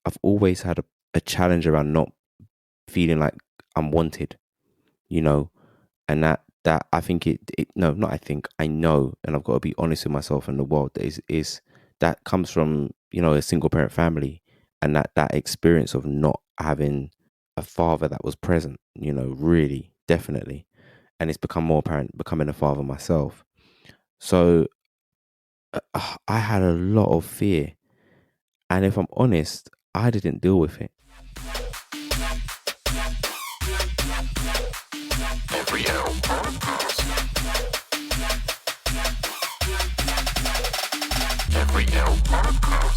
I've always had a challenge around not feeling like I'm wanted, you know, and that I think no, not I think, I know, and I've got to be honest with myself and the world, that is that comes from, a single parent family, and that experience of not having a father that was present, really, definitely. And it's become more apparent becoming a father myself. So I had a lot of fear, and if I'm honest, I didn't deal with it.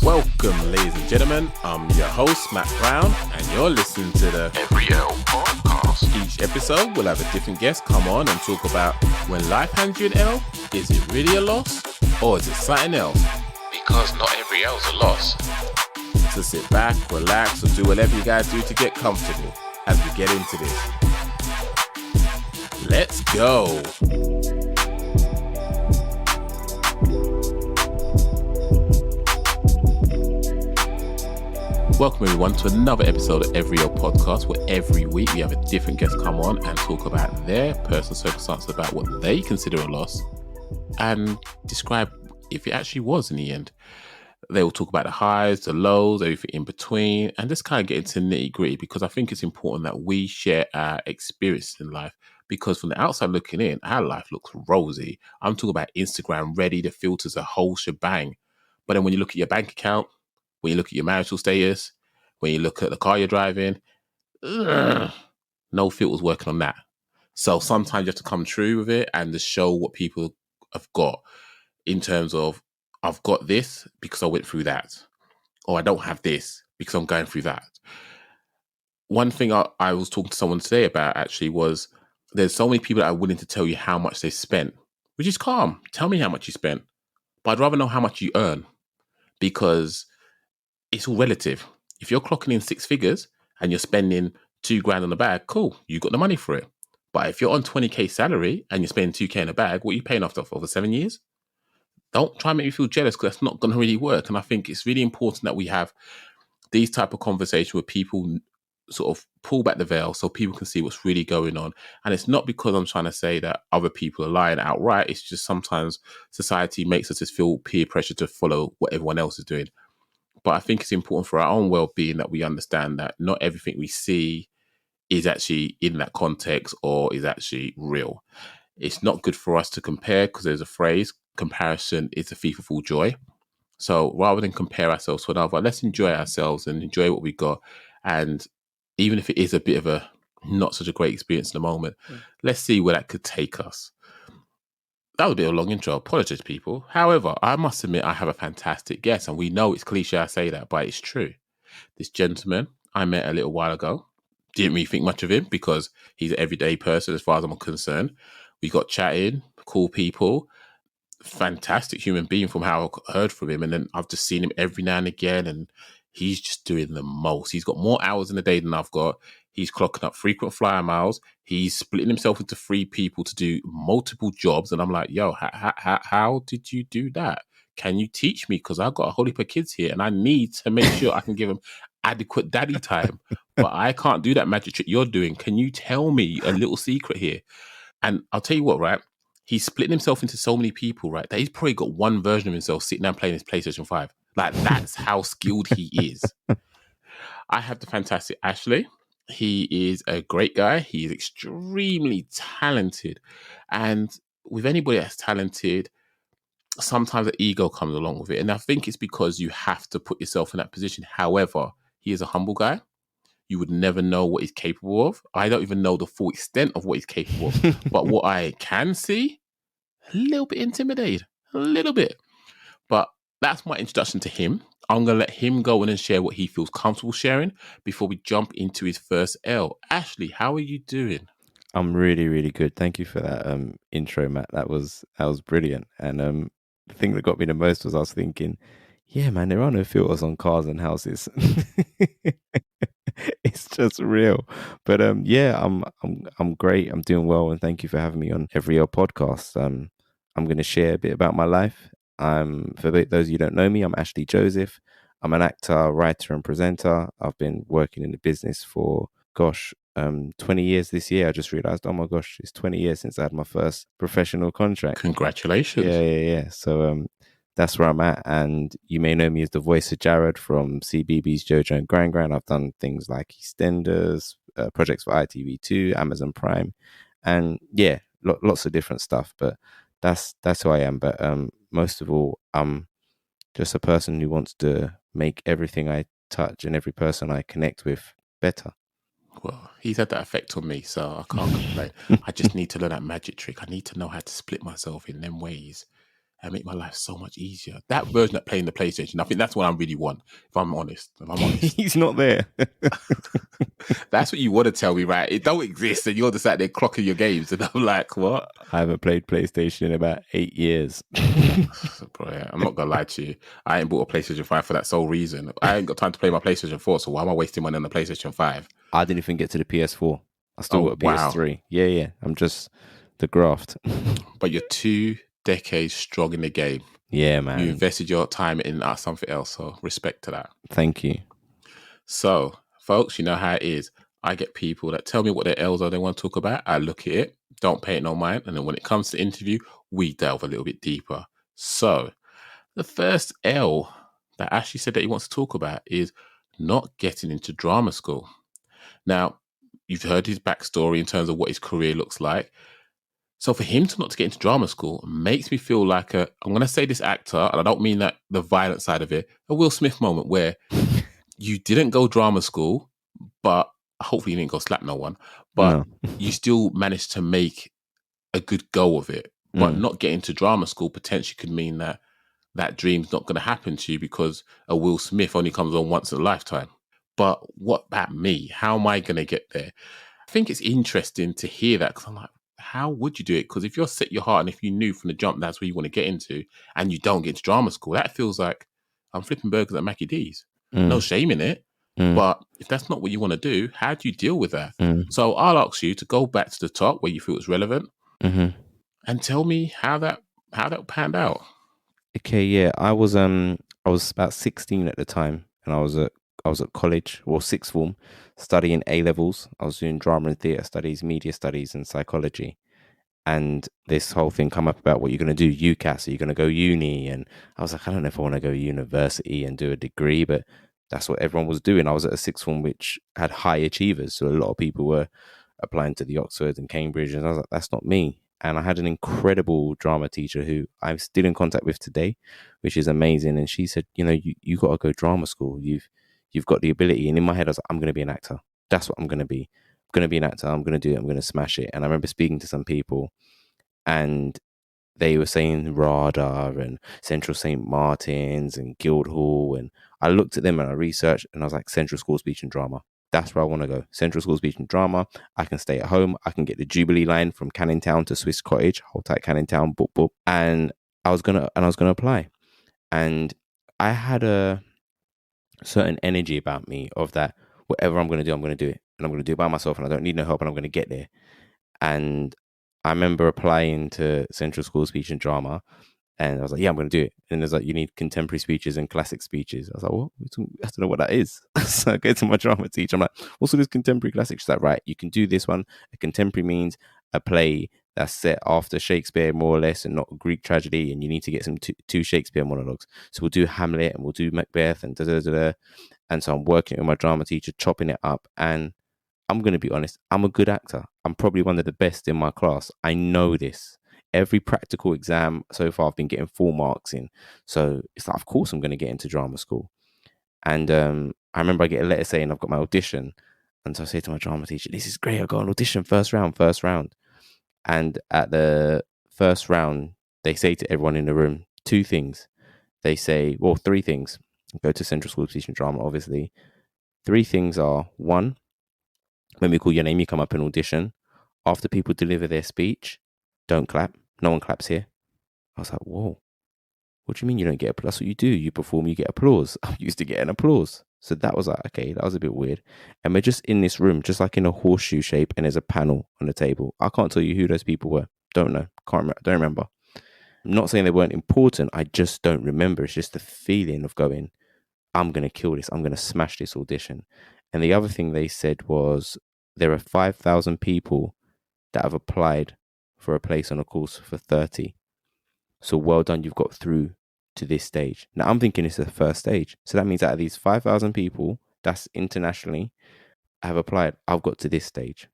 Welcome, ladies and gentlemen. I'm your host, Matt Brown, and you're listening to the Every L Podcast. Each episode, we'll have a different guest come on and talk about when life hands you an L, is it really a loss, or is it something else? Because not every L's a loss. So sit back, relax, or do whatever you gotta do to get comfortable as we get into this. Let's go. Welcome everyone to another episode of Every L Podcast, where every week we have a different guest come on and talk about their personal circumstances, about what they consider a loss, and describe if it actually was in the end. They will talk about the highs, the lows, everything in between, and just kind of get into nitty gritty, because I think it's important that we share our experience in life, because from the outside looking in, our life looks rosy. I'm talking about Instagram ready, the filters, a whole shebang. But then when you look at your bank account, when you look at your marital status, when you look at the car you're driving, no filters working on that. So sometimes you have to come true with it and just show what people have got in terms of, I've got this because I went through that, or I don't have this because I'm going through that. One thing I was talking to someone today about actually was, there's so many people that are willing to tell you how much they spent, which is calm. Tell me how much you spent, but I'd rather know how much you earn, because it's all relative. If you're clocking in 6 figures and you're spending $2,000 on a bag, cool, you got the money for it. But if you're on 20k salary and you're spending 2k in a bag, what are you paying off over 7 years? Don't try and make me feel jealous, because that's not going to really work. And I think it's really important that we have these type of conversations where people sort of pull back the veil so people can see what's really going on. And it's not because I'm trying to say that other people are lying outright. It's just sometimes society makes us just feel peer pressure to follow what everyone else is doing. But I think it's important for our own well-being that we understand that not everything we see is actually in that context or is actually real. It's not good for us to compare, because there's a phrase, comparison is the thief of all joy. So rather than compare ourselves to another, let's enjoy ourselves and enjoy what we got. And even if it is a bit of a not such a great experience in the moment, let's see where that could take us. That was a bit of a long intro. Apologies, people. However, I must admit I have a fantastic guest, and we know it's cliche I say that, but it's true. This gentleman I met a little while ago. Didn't really think much of him because he's an everyday person as far as I'm concerned. We got chatting, cool people, fantastic human being from how I heard from him. And then I've just seen him every now and again, and he's just doing the most. He's got more hours in the day than I've got. He's clocking up frequent flyer miles. He's splitting himself into 3 people to do multiple jobs. And I'm like, yo, how did you do that? Can you teach me? Because I've got a whole heap of kids here and I need to make sure I can give them adequate daddy time. But I can't do that magic trick you're doing. Can you tell me a little secret here? And I'll tell you what, right? He's splitting himself into so many people, right, that he's probably got one version of himself sitting down playing his PlayStation 5. Like, that's how skilled he is. I have the fantastic Ashley. He is a great guy. He is extremely talented. And with anybody that's talented, sometimes the ego comes along with it. And I think it's because you have to put yourself in that position. However, he is a humble guy. You would never know what he's capable of. I don't even know the full extent of what he's capable of. But what I can see, a little bit intimidated, a little bit. But that's my introduction to him. I'm going to let him go in and share what he feels comfortable sharing before we jump into his first L. Ashley, how are you doing? I'm really, really good. Thank you for that intro, Matt. That was brilliant. And the thing that got me the most was I was thinking, yeah, man, there are no filters on cars and houses. It's just real. But yeah, I'm great. I'm doing well, and thank you for having me on Every L Podcast. I'm going to share a bit about my life. For those of you who don't know me, I'm Ashley Joseph. I'm an actor, writer, and presenter. I've been working in the business for, 20 years this year. I just realized, oh my gosh, it's 20 years since I had my first professional contract. Congratulations. Yeah. So that's where I'm at. And you may know me as the voice of Jared from CBBS JoJo and Gran Gran. I've done things like EastEnders, projects for ITV2, Amazon Prime, and yeah, lots of different stuff. But that's who I am. But most of all, I'm just a person who wants to make everything I touch and every person I connect with better. Well, he's had that effect on me, so I can't complain. I just need to learn that magic trick. I need to know how to split myself in them ways and make my life so much easier. That version of playing the PlayStation, I think that's what I really want, if I'm honest. He's not there. That's what you want to tell me, right? It don't exist, and you're just out there clocking your games, and I'm like, what? I haven't played PlayStation in about 8 years. Bro, yeah, I'm not gonna lie to you. I ain't bought a PlayStation 5 for that sole reason. I ain't got time to play my PlayStation 4, so why am I wasting money on the PlayStation 5? I didn't even get to the PS4. I still got a Wow. PS3. Yeah. I'm just the graft. But you're 2 decades strong in the game. Yeah, man. You invested your time in something else, so respect to that. Thank you. So, folks, you know how it is. I get people that tell me what their L's are they want to talk about. I look at it, don't pay it no mind, and then when it comes to interview, we delve a little bit deeper. So, the first L that Ashley said that he wants to talk about is not getting into drama school. Now, you've heard his backstory in terms of what his career looks like. So for him to not to get into drama school makes me feel like I'm going to say this actor, and I don't mean that the violent side of it, a Will Smith moment where you didn't go drama school, but hopefully you didn't go slap no one, but you still managed to make a good go of it. But not getting to drama school potentially could mean that that dream's not going to happen to you because a Will Smith only comes on once in a lifetime. But what about me? How am I going to get there? I think it's interesting to hear that because I'm like, how would you do it? Because if you're set your heart and if you knew from the jump that's where you want to get into and you don't get to drama school, that feels like I'm flipping burgers at Mackie D's. No shame in it. But if that's not what you want to do, how do you deal with that? So I'll ask you to go back to the top where you feel it's relevant and tell me how that panned out. Okay, yeah. I was about 16 at the time, and I was at college, or sixth form, studying A levels. I was doing drama and theatre studies, media studies, and psychology. And this whole thing come up about what you're going to do, UCAS, are you going to go uni? And I was like, I don't know if I want to go university and do a degree, but that's what everyone was doing. I was at a sixth form which had high achievers, so a lot of people were applying to the Oxford and Cambridge, and I was like, that's not me. And I had an incredible drama teacher who I'm still in contact with today, which is amazing. And she said, you got to go drama school. You've got the ability. And in my head, I was like, I'm going to be an actor. That's what I'm going to be. I'm going to be an actor. I'm going to do it. I'm going to smash it. And I remember speaking to some people, and they were saying RADA and Central St. Martin's and Guildhall. And I looked at them and I researched, and I was like, Central School of Speech and Drama. That's where I want to go. Central School of Speech and Drama. I can stay at home. I can get the Jubilee line from Canning Town to Swiss Cottage. Hold tight, Canning Town. Boop boop. And I was gonna apply. And I had a certain energy about me of that. Whatever I'm gonna do, I'm gonna do it, and I'm gonna do it by myself, and I don't need no help, and I'm gonna get there. And I remember applying to Central School of Speech and Drama, and I was like, yeah, I'm going to do it. And there's like, you need contemporary speeches and classic speeches. I was like, what? I don't know what that is. So I go to my drama teacher. I'm like, what's all this contemporary classic? She's like, right, you can do this one. A contemporary means a play that's set after Shakespeare, more or less, and not Greek tragedy. And you need to get some two Shakespeare monologues. So we'll do Hamlet and we'll do Macbeth and da-da-da-da. And so I'm working with my drama teacher, chopping it up. And I'm going to be honest, I'm a good actor. I'm probably one of the best in my class. I know this. Every practical exam so far, I've been getting 4 marks in. So it's like, of course, I'm going to get into drama school. And I remember I get a letter saying I've got my audition. And so I say to my drama teacher, this is great. I got an audition, first round. And at the first round, they say to everyone in the room 2 things. They say, well, 3 things. Go to Central School of Speech and Drama, obviously. 3 things are, 1, when we call your name, you come up and audition. After people deliver their speech, don't clap. No one claps here. I was like, whoa, what do you mean you don't get applause? That's what you do. You perform, you get applause. I used to get an applause. So that was like, okay, that was a bit weird. And we're just in this room, just like in a horseshoe shape, and there's a panel on the table. I can't tell you who those people were. Don't know. Don't remember. I'm not saying they weren't important. I just don't remember. It's just the feeling of going, I'm going to kill this. I'm going to smash this audition. And the other thing they said was there are 5,000 people that have applied for a place on a course for 30. So well done, you've got through to this stage. Now I'm thinking it's the first stage. So that means out of these 5,000 people, that's internationally, have applied, I've got to this stage.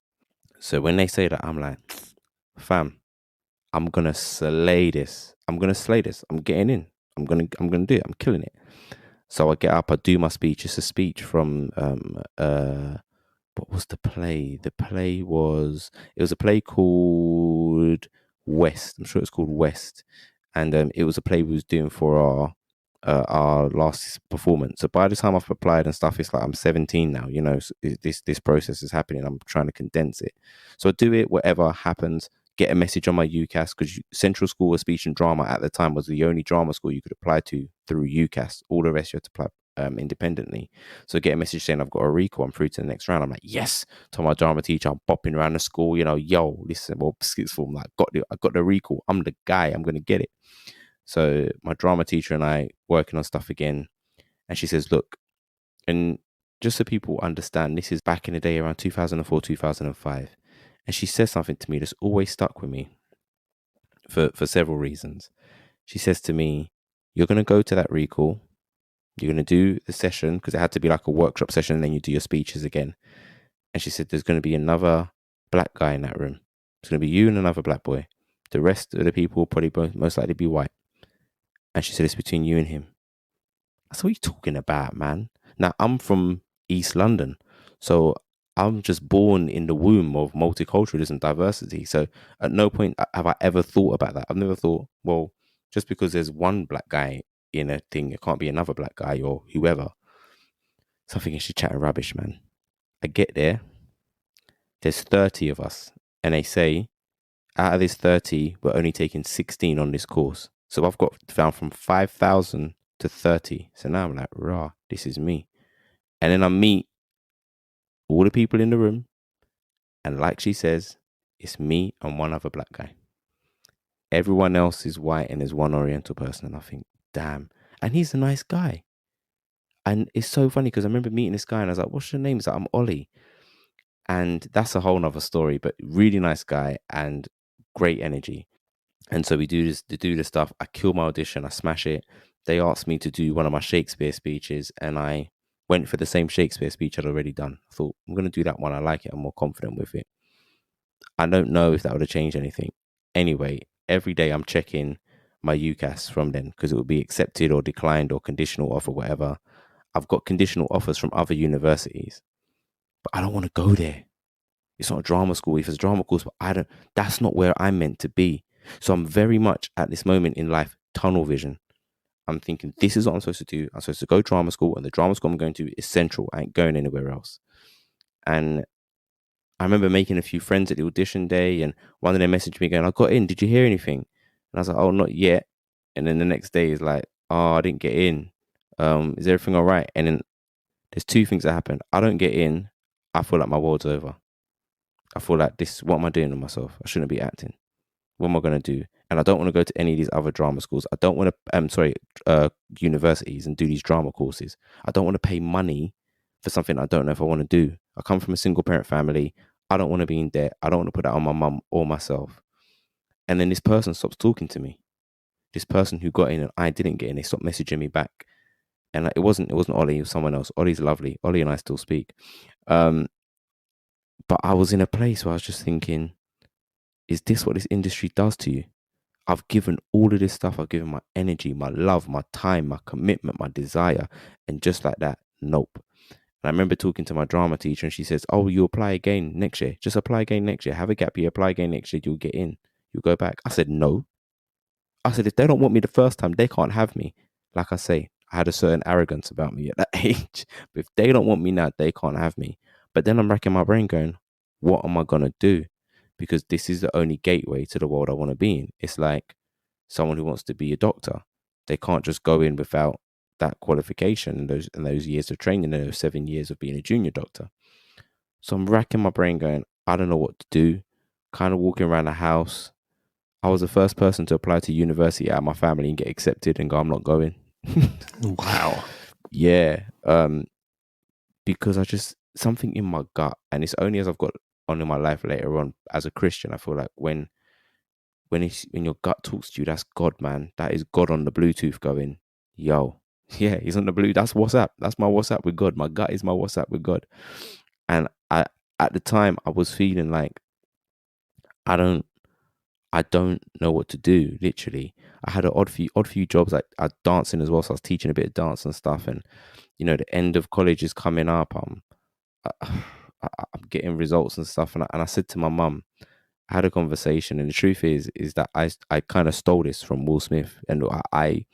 So when they say that, I'm like, fam, I'm gonna slay this. I'm gonna slay this. I'm getting in. I'm gonna do it. I'm killing it. So I get up, I do my speech. It's a speech from what was the play? The play was, it was a play called West. I'm sure it's called West. And it was a play we was doing for our last performance. So by the time I've applied and stuff, it's like I'm 17 now. You know, so this process is happening. I'm trying to condense it. So I do it. Whatever happens, get a message on my UCAS, because Central School of Speech and Drama at the time was the only drama school you could apply to through UCAS. All the rest you had to apply independently. So get a message saying I've got a recall, I'm through to the next round. I'm like, yes. Told my drama teacher, I'm bopping around the school, you know, yo, listen, well, skits form, like, I got the recall. I'm the guy. I'm gonna get it. So my drama teacher and I working on stuff again, and she says, look, and just so people understand, this is back in the day around 2004, 2005. And she says something to me that's always stuck with me for several reasons. She says to me, you're going to go to that recall. You're going to do the session, because it had to be like a workshop session, and then you do your speeches again. And she said, there's going to be another black guy in that room. It's going to be you and another black boy. The rest of the people will probably most likely be white. And she said, it's between you and him. I said, what are you talking about, man? Now, I'm from East London. So I'm just born in the womb of multiculturalism, diversity. So at no point have I ever thought about that. I've never thought, well, just because there's one black guy in a thing, it can't be another black guy or whoever. So I'm thinking she's chatting rubbish, man. I get there. There's 30 of us. And they say, out of this 30, we're only taking 16 on this course. So I've got down from 5,000 to 30. So now I'm like, rah, this is me. And then I meet all the people in the room. And like she says, it's me and one other black guy. Everyone else is white and there's one Oriental person. And I think, damn. And he's a nice guy. And it's so funny because I remember meeting this guy and I was like, what's your name? He's like, I'm Ollie. And that's a whole nother story, but really nice guy and great energy. And so we do this stuff. I kill my audition. I smash it. They asked me to do one of my Shakespeare speeches, and I went for the same Shakespeare speech I'd already done. I thought, I'm going to do that one. I like it. I'm more confident with it. I don't know if that would have changed anything. Anyway, every day I'm checking my UCAS from then, because it would be accepted or declined or conditional offer, whatever. I've got conditional offers from other universities, but I don't want to go there. It's not a drama school. If it's a drama course, but that's not where I'm meant to be. So I'm very much at this moment in life, tunnel vision. I'm thinking, this is what I'm supposed to do. I'm supposed to go drama school, and the drama school I'm going to is central. I ain't going anywhere else. And I remember making a few friends at the audition day, and one of them messaged me going, I got in. Did you hear anything? And I was like, oh, not yet. And then the next day is like, oh, I didn't get in. Is everything all right? And then there's two things that happen. I don't get in. I feel like my world's over. I feel like what am I doing to myself? I shouldn't be acting. What am I going to do? And I don't want to go to any of these other drama schools. I don't want to, universities and do these drama courses. I don't want to pay money for something I don't know if I want to do. I come from a single parent family. I don't want to be in debt. I don't want to put that on my mum or myself. And then this person stops talking to me. This person who got in and I didn't get in, they stopped messaging me back. And it wasn't Ollie, it was someone else. Ollie's lovely. Ollie and I still speak. But I was in a place where I was just thinking, is this what this industry does to you? I've given all of this stuff. I've given my energy, my love, my time, my commitment, my desire. And just like that, nope. And I remember talking to my drama teacher and she says, oh, you apply again next year. Just apply again next year. Have a gap year, apply again next year. You'll get in. You'll go back. I said, no. I said, if they don't want me the first time, they can't have me. Like I say, I had a certain arrogance about me at that age. But if they don't want me now, they can't have me. But then I'm racking my brain going, what am I going to do? Because this is the only gateway to the world I want to be in. It's like someone who wants to be a doctor. They can't just go in without that qualification and those years of training and those 7 years of being a junior doctor. So I'm racking my brain going, I don't know what to do. Kind of walking around the house. I was the first person to apply to university out of my family and get accepted and go, I'm not going. Wow. Yeah. Because I just something in my gut, and it's only as I've got on in my life later on as a Christian, I feel like when your gut talks to you, that's God, man. That is God on the Bluetooth going, yo, yeah, he's on the blue. That's WhatsApp. That's my WhatsApp with God. My gut is my WhatsApp with God. And at the time, I was feeling like I don't, I don't know what to do. Literally, I had an odd few jobs. Like I dancing as well, so I was teaching a bit of dance and stuff. And the end of college is coming up. I, I'm getting results and stuff. And I said to my mum, I had a conversation, and the truth is that I kind of stole this from Will Smith, and I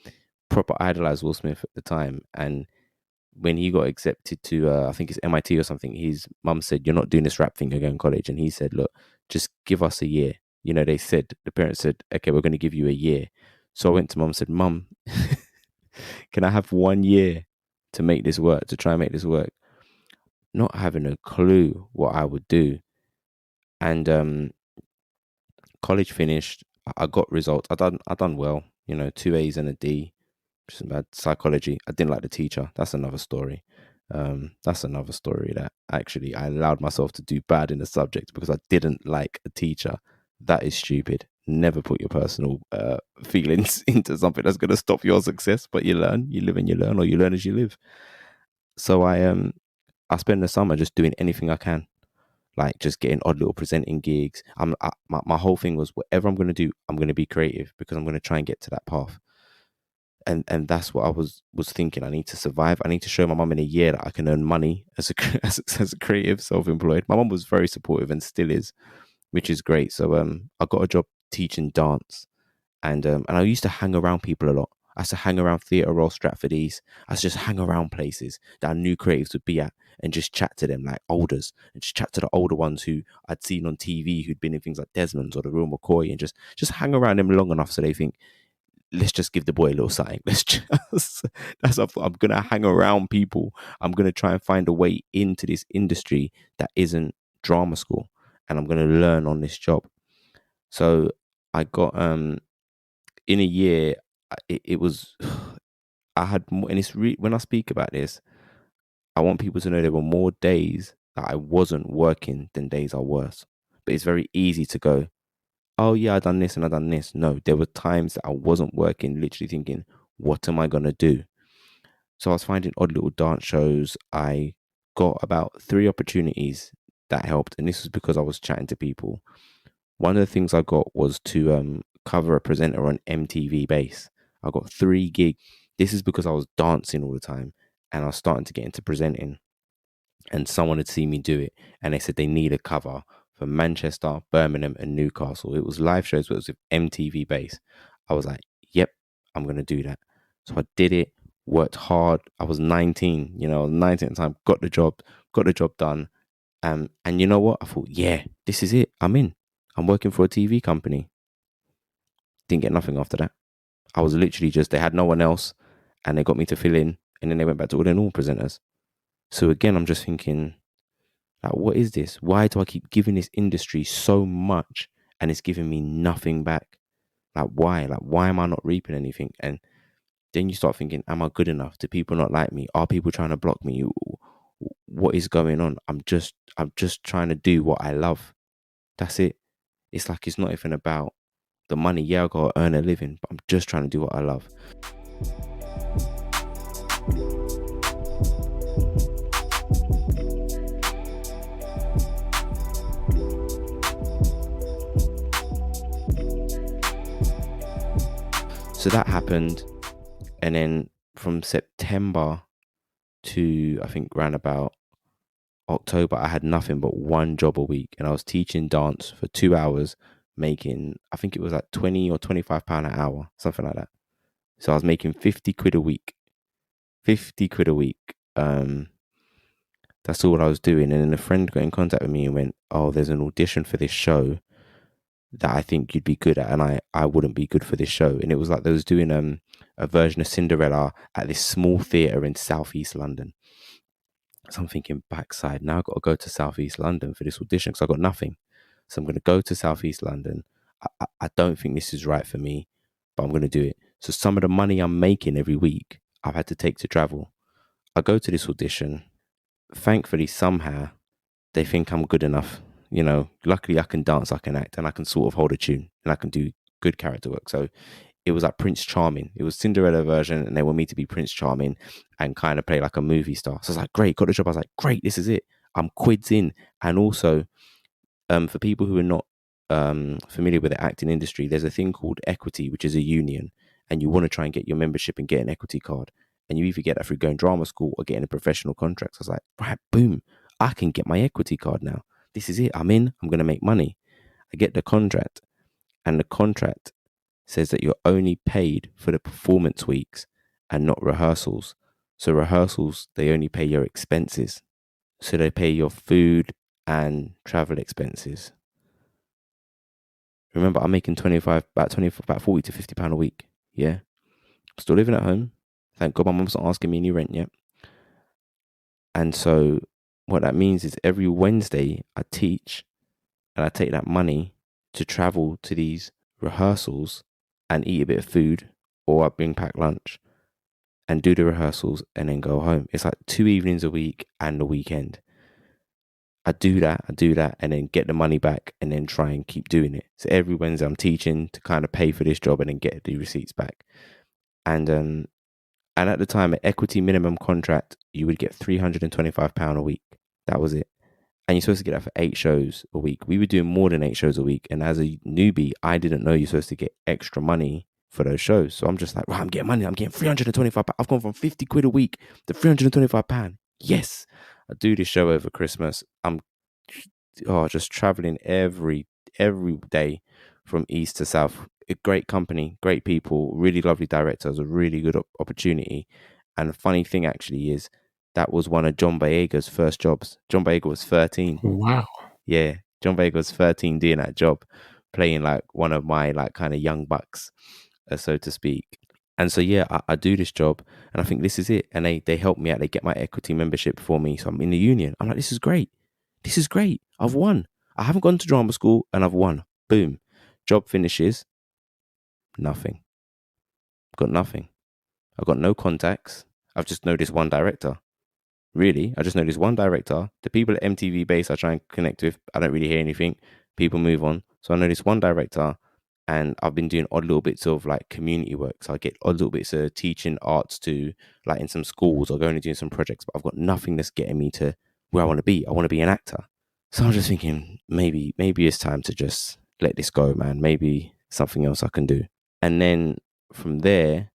proper idolized Will Smith at the time. And when he got accepted to, I think it's MIT or something, his mum said, "You're not doing this rap thing again in college." And he said, "Look, just give us a year." The parents said, "Okay, we're going to give you a year." So I went to mum and said, "Mum, can I have 1 year to make this work, to try and make this work?" Not having a clue what I would do. And college finished. I got results. I done well. 2 A's and a D. Just about psychology. I didn't like the teacher. That's another story. That's another story that actually I allowed myself to do bad in the subject because I didn't like a teacher. That is stupid. Never put your personal feelings into something that's going to stop your success. But you learn, you live and you learn, or you learn as you live. So I spend the summer just doing anything I can, like just getting odd little presenting gigs. My whole thing was whatever I'm going to do, I'm going to be creative because I'm going to try and get to that path. And that's what I was thinking. I need to survive. I need to show my mum in a year that I can earn money as a as a creative, self-employed. My mum was very supportive and still is, which is great. So I got a job teaching dance, and I used to hang around people a lot. I used to hang around Theatre Royal Stratford East. I used to just hang around places that I knew creatives would be at and just chat to them like olders, and just chat to the older ones who I'd seen on TV who'd been in things like Desmond's or the Real McCoy, and just hang around them long enough so they think, let's just give the boy a little something. Let's just that's what I'm gonna hang around people. I'm gonna try and find a way into this industry that isn't drama school, and I'm gonna learn on this job. So I got in a year. It was I had more, and when I speak about this, I want people to know there were more days that I wasn't working than days I was. But it's very easy to go, oh yeah, I done this and I done this. No, there were times that I wasn't working, literally thinking, what am I gonna do? So I was finding odd little dance shows. I got about 3 opportunities that helped, and this was because I was chatting to people. One of the things I got was to cover a presenter on MTV Base. I got 3 gigs. This is because I was dancing all the time, and I was starting to get into presenting, and someone had seen me do it, and they said they need a cover for Manchester, Birmingham, and Newcastle. It was live shows, but it was with MTV Base. I was like, yep, I'm going to do that. So I did it, worked hard. I was 19, I was 19 at the time, got the job done. And you know what? I thought, yeah, this is it. I'm in. I'm working for a TV company. Didn't get nothing after that. I was literally they had no one else, and they got me to fill in, and then they went back to all their normal presenters. So again, I'm just thinking, like, what is this? Why do I keep giving this industry so much and it's giving me nothing back? Like, why? Like, why am I not reaping anything? And then you start thinking, am I good enough? Do people not like me? Are people trying to block me? What is going on? I'm just trying to do what I love. That's it. It's like it's not even about the money. Yeah, I gotta earn a living, but I'm just trying to do what I love. So that happened, and then from September to I think round about October, I had nothing but one job a week, and I was teaching dance for 2 hours, making, I think it was like 20 or £25 an hour, something like that. So I was making 50 quid a week. 50 quid a week. That's all I was doing. And then a friend got in contact with me and went, oh, there's an audition for this show that I think you'd be good at, and I wouldn't be good for this show. And it was like they was doing a version of Cinderella at this small theatre in Southeast London. So I'm thinking, backside, now I've got to go to Southeast London for this audition because I got nothing. So I'm going to go to Southeast London. I don't think this is right for me, but I'm going to do it. So some of the money I'm making every week, I've had to take to travel. I go to this audition. Thankfully, somehow they think I'm good enough. Luckily I can dance, I can act, and I can sort of hold a tune, and I can do good character work. So it was like Prince Charming. It was Cinderella version, and they want me to be Prince Charming and kind of play like a movie star. So I was like, great, got the job. I was like, great, this is it. I'm quids in. And also, for people who are not familiar with the acting industry, there's a thing called equity, which is a union, and you want to try and get your membership and get an equity card. And you either get that through going drama school or getting a professional contract. So I was like, right, boom, I can get my equity card now. This is it. I'm in. I'm going to make money. I get the contract, and the contract says that you're only paid for the performance weeks and not rehearsals. So rehearsals, they only pay your expenses. So they pay your food and travel expenses. Remember, I'm making about 40 to £50 a week. Yeah. I'm still living at home. Thank God my mum's not asking me any rent yet. And so what that means is every Wednesday I teach, and I take that money to travel to these rehearsals and eat a bit of food, or I bring packed lunch and do the rehearsals and then go home. It's like 2 evenings a week and the weekend. I do that, and then get the money back and then try and keep doing it. So every Wednesday I'm teaching to kind of pay for this job and then get the receipts back. And at the time, an equity minimum contract, you would get £325 a week. That was it. And you're supposed to get that for 8 shows a week. We were doing more than 8 shows a week. And as a newbie, I didn't know you're supposed to get extra money for those shows. So I'm just like, right, I'm getting money. I'm getting £325. I've gone from 50 quid a week to £325. Yes. I do this show over Christmas. I'm just traveling every day from east to south. A great company, great people, really lovely directors, a really good opportunity. And the funny thing actually is that was one of John Boyega's first jobs. John Boyega was 13. Wow. Yeah, John Boyega was 13 doing that job, playing like one of my like kind of young bucks, so to speak. And so yeah, I do this job, and I think this is it. And they help me out. They get my equity membership for me, so I'm in the union. I'm like, this is great. This is great. I've won. I haven't gone to drama school, and I've won. Boom. Job finishes. Nothing. Got nothing. I've got no contacts. I've just know this one director. Really, I just know this one director. The people at MTV Base I try and connect with, I don't really hear anything. People move on. So I know this one director, and I've been doing odd little bits of like community work. So I get odd little bits of teaching arts to like in some schools or going and doing some projects, but I've got nothing that's getting me to where I want to be. I want to be an actor. So I'm just thinking maybe it's time to just let this go, man. Maybe something else I can do. And then from there,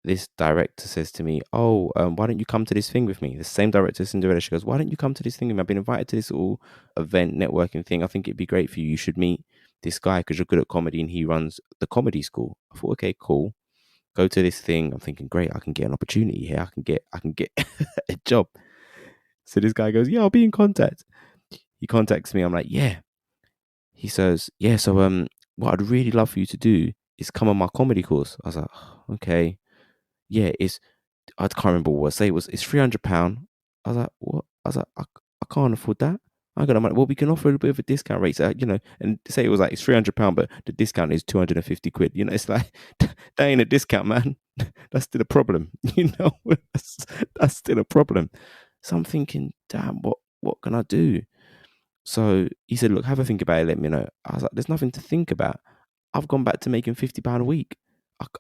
this director says to me, "Oh, why don't you come to this thing with me?" The same director, Cinderella. She goes, "Why don't you come to this thing with me? I've been invited to this little event networking thing. I think it'd be great for you. You should meet this guy because you're good at comedy, and he runs the comedy school." I thought, okay, cool. Go to this thing. I'm thinking, great. I can get an opportunity here. I can get a job. So this guy goes, "Yeah, I'll be in contact." He contacts me. I'm like, "Yeah." He says, "Yeah. So what I'd really love for you to do is come on my comedy course." I was like, "Okay." Yeah, I can't remember what I say. It's £300. I was like, what? I was like, I can't afford that. I got no money. Well, we can offer a bit of a discount rate, so, and say it was like it's £300, but the discount is 250 quid. It's like that ain't a discount, man. That's still a problem. That's still a problem. So I'm thinking, damn, what can I do? So he said, look, have a think about it. Let me know. I was like, there's nothing to think about. I've gone back to making £50 a week.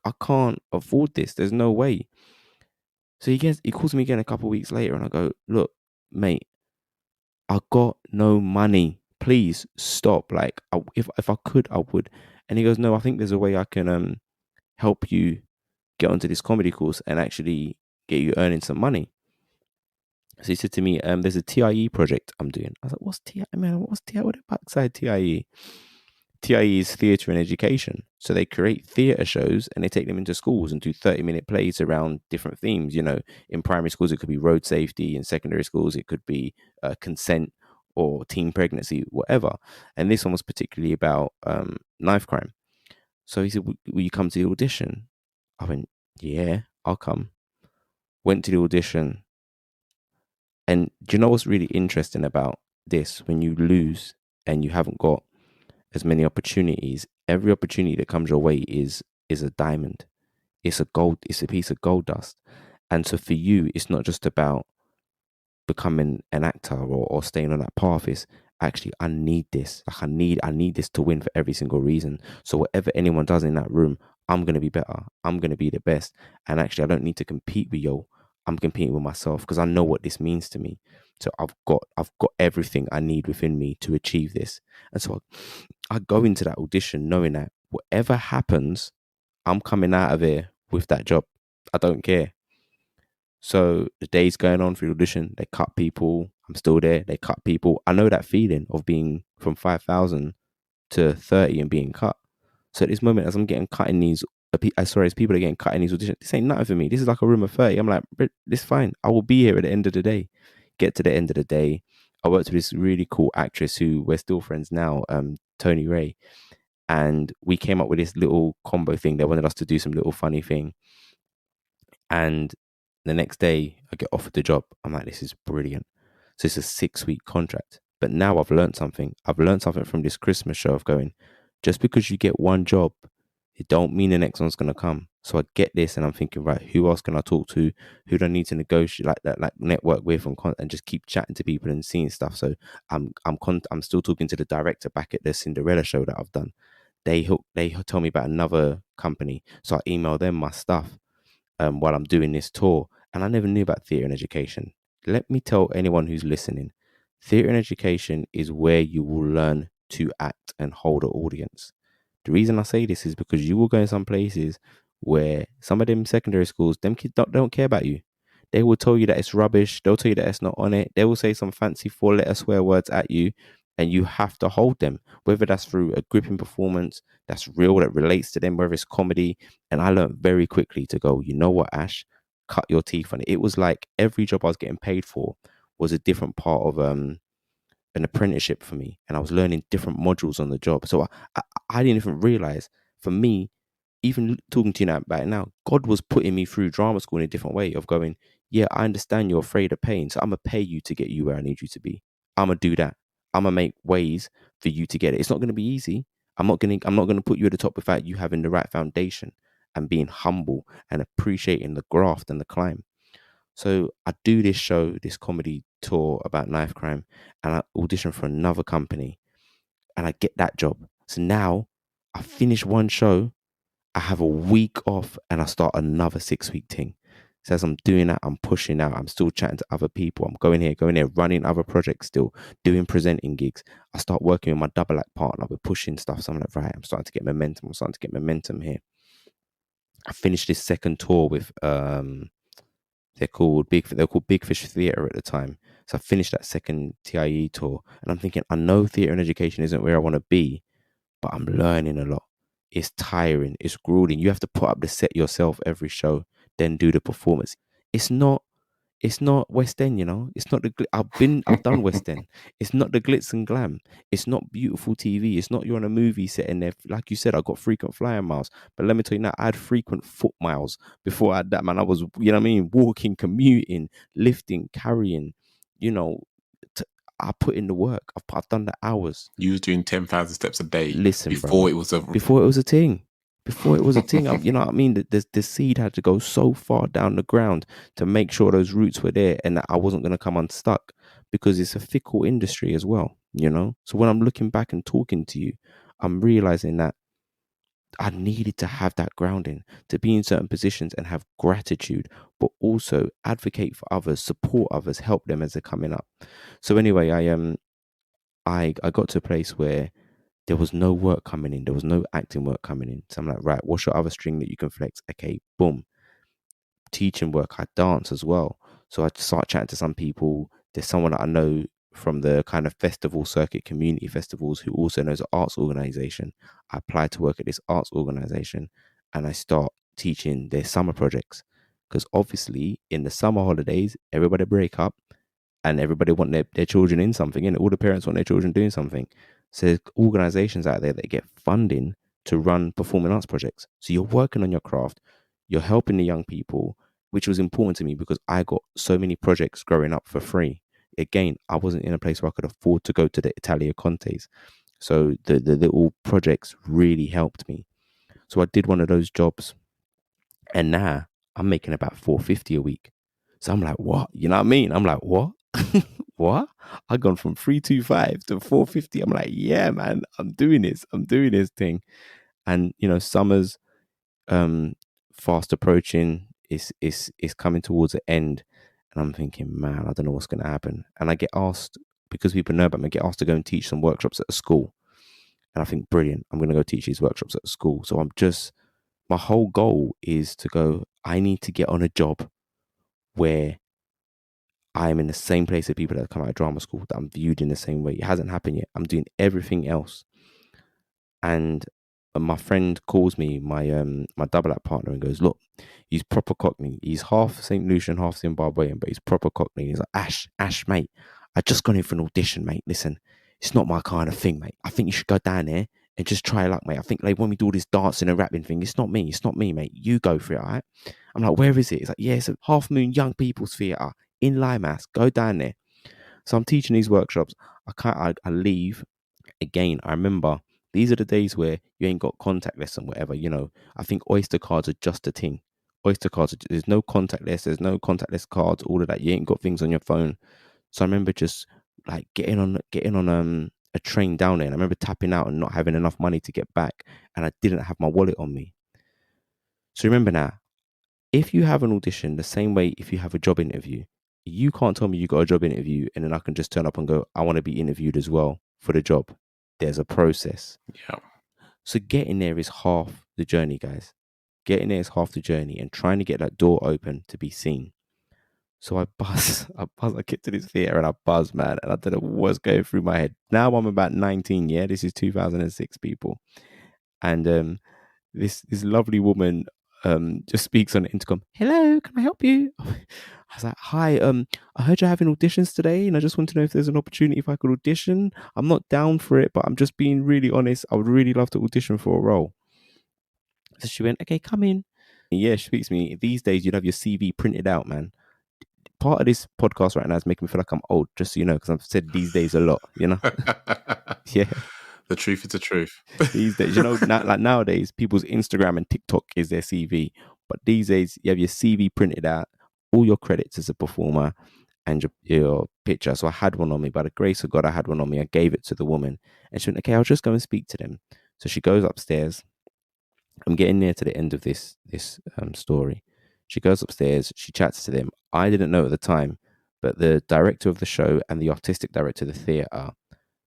I can't afford this. There's no way. So he calls me again a couple of weeks later, and I go, look, mate, I got no money. Please stop. Like, if I could, I would. And he goes, no, I think there's a way I can help you get onto this comedy course and actually get you earning some money. So he said to me, there's a TIE project I'm doing. I was like, what's TIE? I mean, what's TIE? What the backside TIE? TIE is theatre and education. So they create theatre shows and they take them into schools and do 30-minute plays around different themes. In primary schools, it could be road safety. In secondary schools, it could be consent or teen pregnancy, whatever. And this one was particularly about knife crime. So he said, will you come to the audition? I went, yeah, I'll come. Went to the audition. And do you know what's really interesting about this? When you lose and you haven't got as many opportunities, every opportunity that comes your way is a diamond. It's a piece of gold dust. And so for you, it's not just about becoming an actor or staying on that path. Is actually, I need this. Like I need this to win for every single reason. So whatever anyone does in that room, I'm gonna be better. I'm gonna be the best. And actually, I don't need to compete with yo. I'm competing with myself because I know what this means to me. So I've got everything I need within me to achieve this. And so I go into that audition knowing that whatever happens, I'm coming out of here with that job. I don't care. So the day's going on for the audition. They cut people. I'm still there. They cut people. I know that feeling of being from 5,000 to 30 and being cut. So at this moment, as I'm getting cut in these, as people are getting cut in these auditions, this ain't nothing for me. This is like a room of 30. I'm like, this is fine. I will be here at the end of the day. Get to the end of the day. I worked with this really cool actress who we're still friends now, Tony Ray. And we came up with this little combo thing. They wanted us to do some little funny thing. And the next day, I get offered the job. I'm like, this is brilliant. So it's a 6-week contract. But now I've learned something. I've learned something from this Christmas show of going, just because you get one job, it don't mean the next one's going to come. So I get this and I'm thinking, right, who else can I talk to? Who do I need to negotiate, like that, like network with and just keep chatting to people and seeing stuff. So I'm still talking to the director back at the Cinderella show that I've done. They tell me about another company. So I email them my stuff while I'm doing this tour. And I never knew about theatre and education. Let me tell anyone who's listening, theatre and education is where you will learn to act and hold an audience. The reason I say this is because you will go in some places where some of them secondary schools, them kids don't care about you. They will tell you that it's rubbish. They'll tell you that it's not on it. They will say some fancy 4-letter swear words at you, and you have to hold them, whether that's through a gripping performance that's real, that relates to them, whether it's comedy. And I learned very quickly to go, you know what, Ash, cut your teeth on it. It was like every job I was getting paid for was a different part of an apprenticeship for me, and I was learning different modules on the job. So I didn't even realize, for me, even talking to you now about it now, God was putting me through drama school in a different way of going, yeah, I understand you're afraid of pain, so I'm gonna pay you to get you where I need you to be. I'm gonna do that. I'm gonna make ways for you to get it. It's not gonna be easy. I'm not gonna put you at the top without you having the right foundation and being humble and appreciating the graft and the climb. So I do this show, this comedy tour about knife crime, and I audition for another company, and I get that job. So now I finish one show, I have a week off, and I start another 6-week thing. So as I'm doing that, I'm pushing out. I'm still chatting to other people. I'm going here, running other projects still, doing presenting gigs. I start working with my double act partner. We're pushing stuff. So I'm like, right, I'm starting to get momentum. I'm starting to get momentum here. I finished this second tour with they're called Big Fish Theatre at the time. So I finished that second TIE tour, and I'm thinking, I know theatre and education isn't where I want to be, but I'm learning a lot. It's tiring, it's grueling. You have to put up the set yourself every show, then do the performance. It's not it's not West End, you know. It's not I've done West End. It's not the glitz and glam. It's not beautiful TV. It's not you're on a movie set in there. Like you said, I got frequent flyer miles. But let me tell you now, I had frequent foot miles before I had that, man. I was, you know what I mean, walking, commuting, lifting, carrying, you know. I put in the work. I've done the hours. You was doing 10,000 steps a day Listen, before brother, it was a before it was a thing. Before it was a thing, you know what I mean? The seed had to go so far down the ground to make sure those roots were there and that I wasn't going to come unstuck, because it's a fickle industry as well, you know? So when I'm looking back and talking to you, I'm realizing that I needed to have that grounding to be in certain positions and have gratitude, but also advocate for others, support others, help them as they're coming up. So anyway, I got to a place where there was no work coming in. There was no acting work coming in. So I'm like, right, what's your other string that you can flex? Okay, boom. Teaching work. I dance as well. So I start chatting to some people. There's someone that I know from the kind of festival circuit, community festivals, who also knows an arts organization. I apply to work at this arts organization, and I start teaching their summer projects. Because obviously in the summer holidays, everybody break up and everybody want their children in something, and all the parents want their children doing something. So there's organizations out there that get funding to run performing arts projects. So you're working on your craft, you're helping the young people, which was important to me because I got so many projects growing up for free. Again, I wasn't in a place where I could afford to go to the Italia Contes. So the little projects really helped me. So I did one of those jobs, and now I'm making about 450 a week. So I'm like, what? You know what I mean? I'm like, what? What? I gone from 325 to 450. I'm like, yeah, man, I'm doing this. I'm doing this thing. And summer's fast approaching. Is coming towards the end. And I'm thinking, man, I don't know what's gonna happen. And I get asked, because people know about me, I get asked to go and teach some workshops at a school. And I think, brilliant, I'm gonna go teach these workshops at a school. So my whole goal is to go, I need to get on a job where I'm in the same place as people that come out of drama school, that I'm viewed in the same way. It hasn't happened yet. I'm doing everything else. And my friend calls me, my double act partner, and goes, look, he's proper Cockney. He's half St. Lucian, half Zimbabwean, but he's proper Cockney. He's like, Ash, mate, I just gone in for an audition, mate. Listen, it's not my kind of thing, mate. I think you should go down there and just try luck, mate. I think like when we do all this dancing and rapping thing, it's not me, mate. You go for it, all right? I'm like, where is it? It's like, yeah, it's a Half Moon Young People's Theatre in Limehouse. Go down there. So I'm teaching these workshops. I leave. Again, I remember these are the days where you ain't got contactless and whatever. I think Oyster cards are just a thing. Oyster cards, there's no contactless, there's no contactless cards, all of that. You ain't got things on your phone. So I remember just like getting on a train down there. And I remember tapping out and not having enough money to get back, and I didn't have my wallet on me. So remember now, if you have an audition, the same way if you have a job interview, you can't tell me you got a job interview and then I can just turn up and go, I want to be interviewed as well for the job. There's a process. Yeah. So getting there is half the journey, guys. Getting there is half the journey, and trying to get that door open to be seen. So I get to this theatre and I buzz, man, and I don't know what's going through my head. Now I'm about 19, yeah? This is 2006, people. And this lovely woman just speaks on the intercom. Hello, can I help you? I was like, hi, I heard you're having auditions today, and I just want to know if there's an opportunity if I could audition. I'm not down for it, but I'm just being really honest. I would really love to audition for a role. So she went, okay, come in. And yeah, she speaks to me. These days, you'd have your CV printed out, man. Part of this podcast right now is making me feel like I'm old, just so you know, because I've said these days a lot, Yeah. The truth is the truth. These days, like nowadays, people's Instagram and TikTok is their CV. But these days, you have your CV printed out, all your credits as a performer, and your picture. So I had one on me. By the grace of God, I had one on me. I gave it to the woman. And she went, okay, I'll just go and speak to them. So she goes upstairs. I'm getting near to the end of this story. She goes upstairs. She chats to them. I didn't know at the time, but the director of the show and the artistic director of the theatre,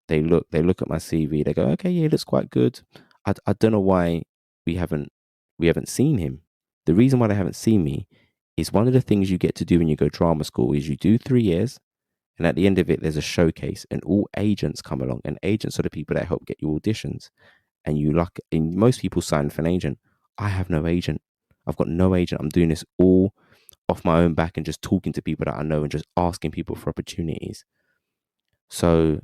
they look at my CV. They go, okay, yeah, it looks quite good. I don't know why we haven't seen him. The reason why they haven't seen me is one of the things you get to do when you go drama school is you do 3 years, and at the end of it, there's a showcase, and all agents come along, and agents are the people that help get you auditions. And most people sign for an agent. I have no agent. I've got no agent. I'm doing this all off my own back and just talking to people that I know and just asking people for opportunities. So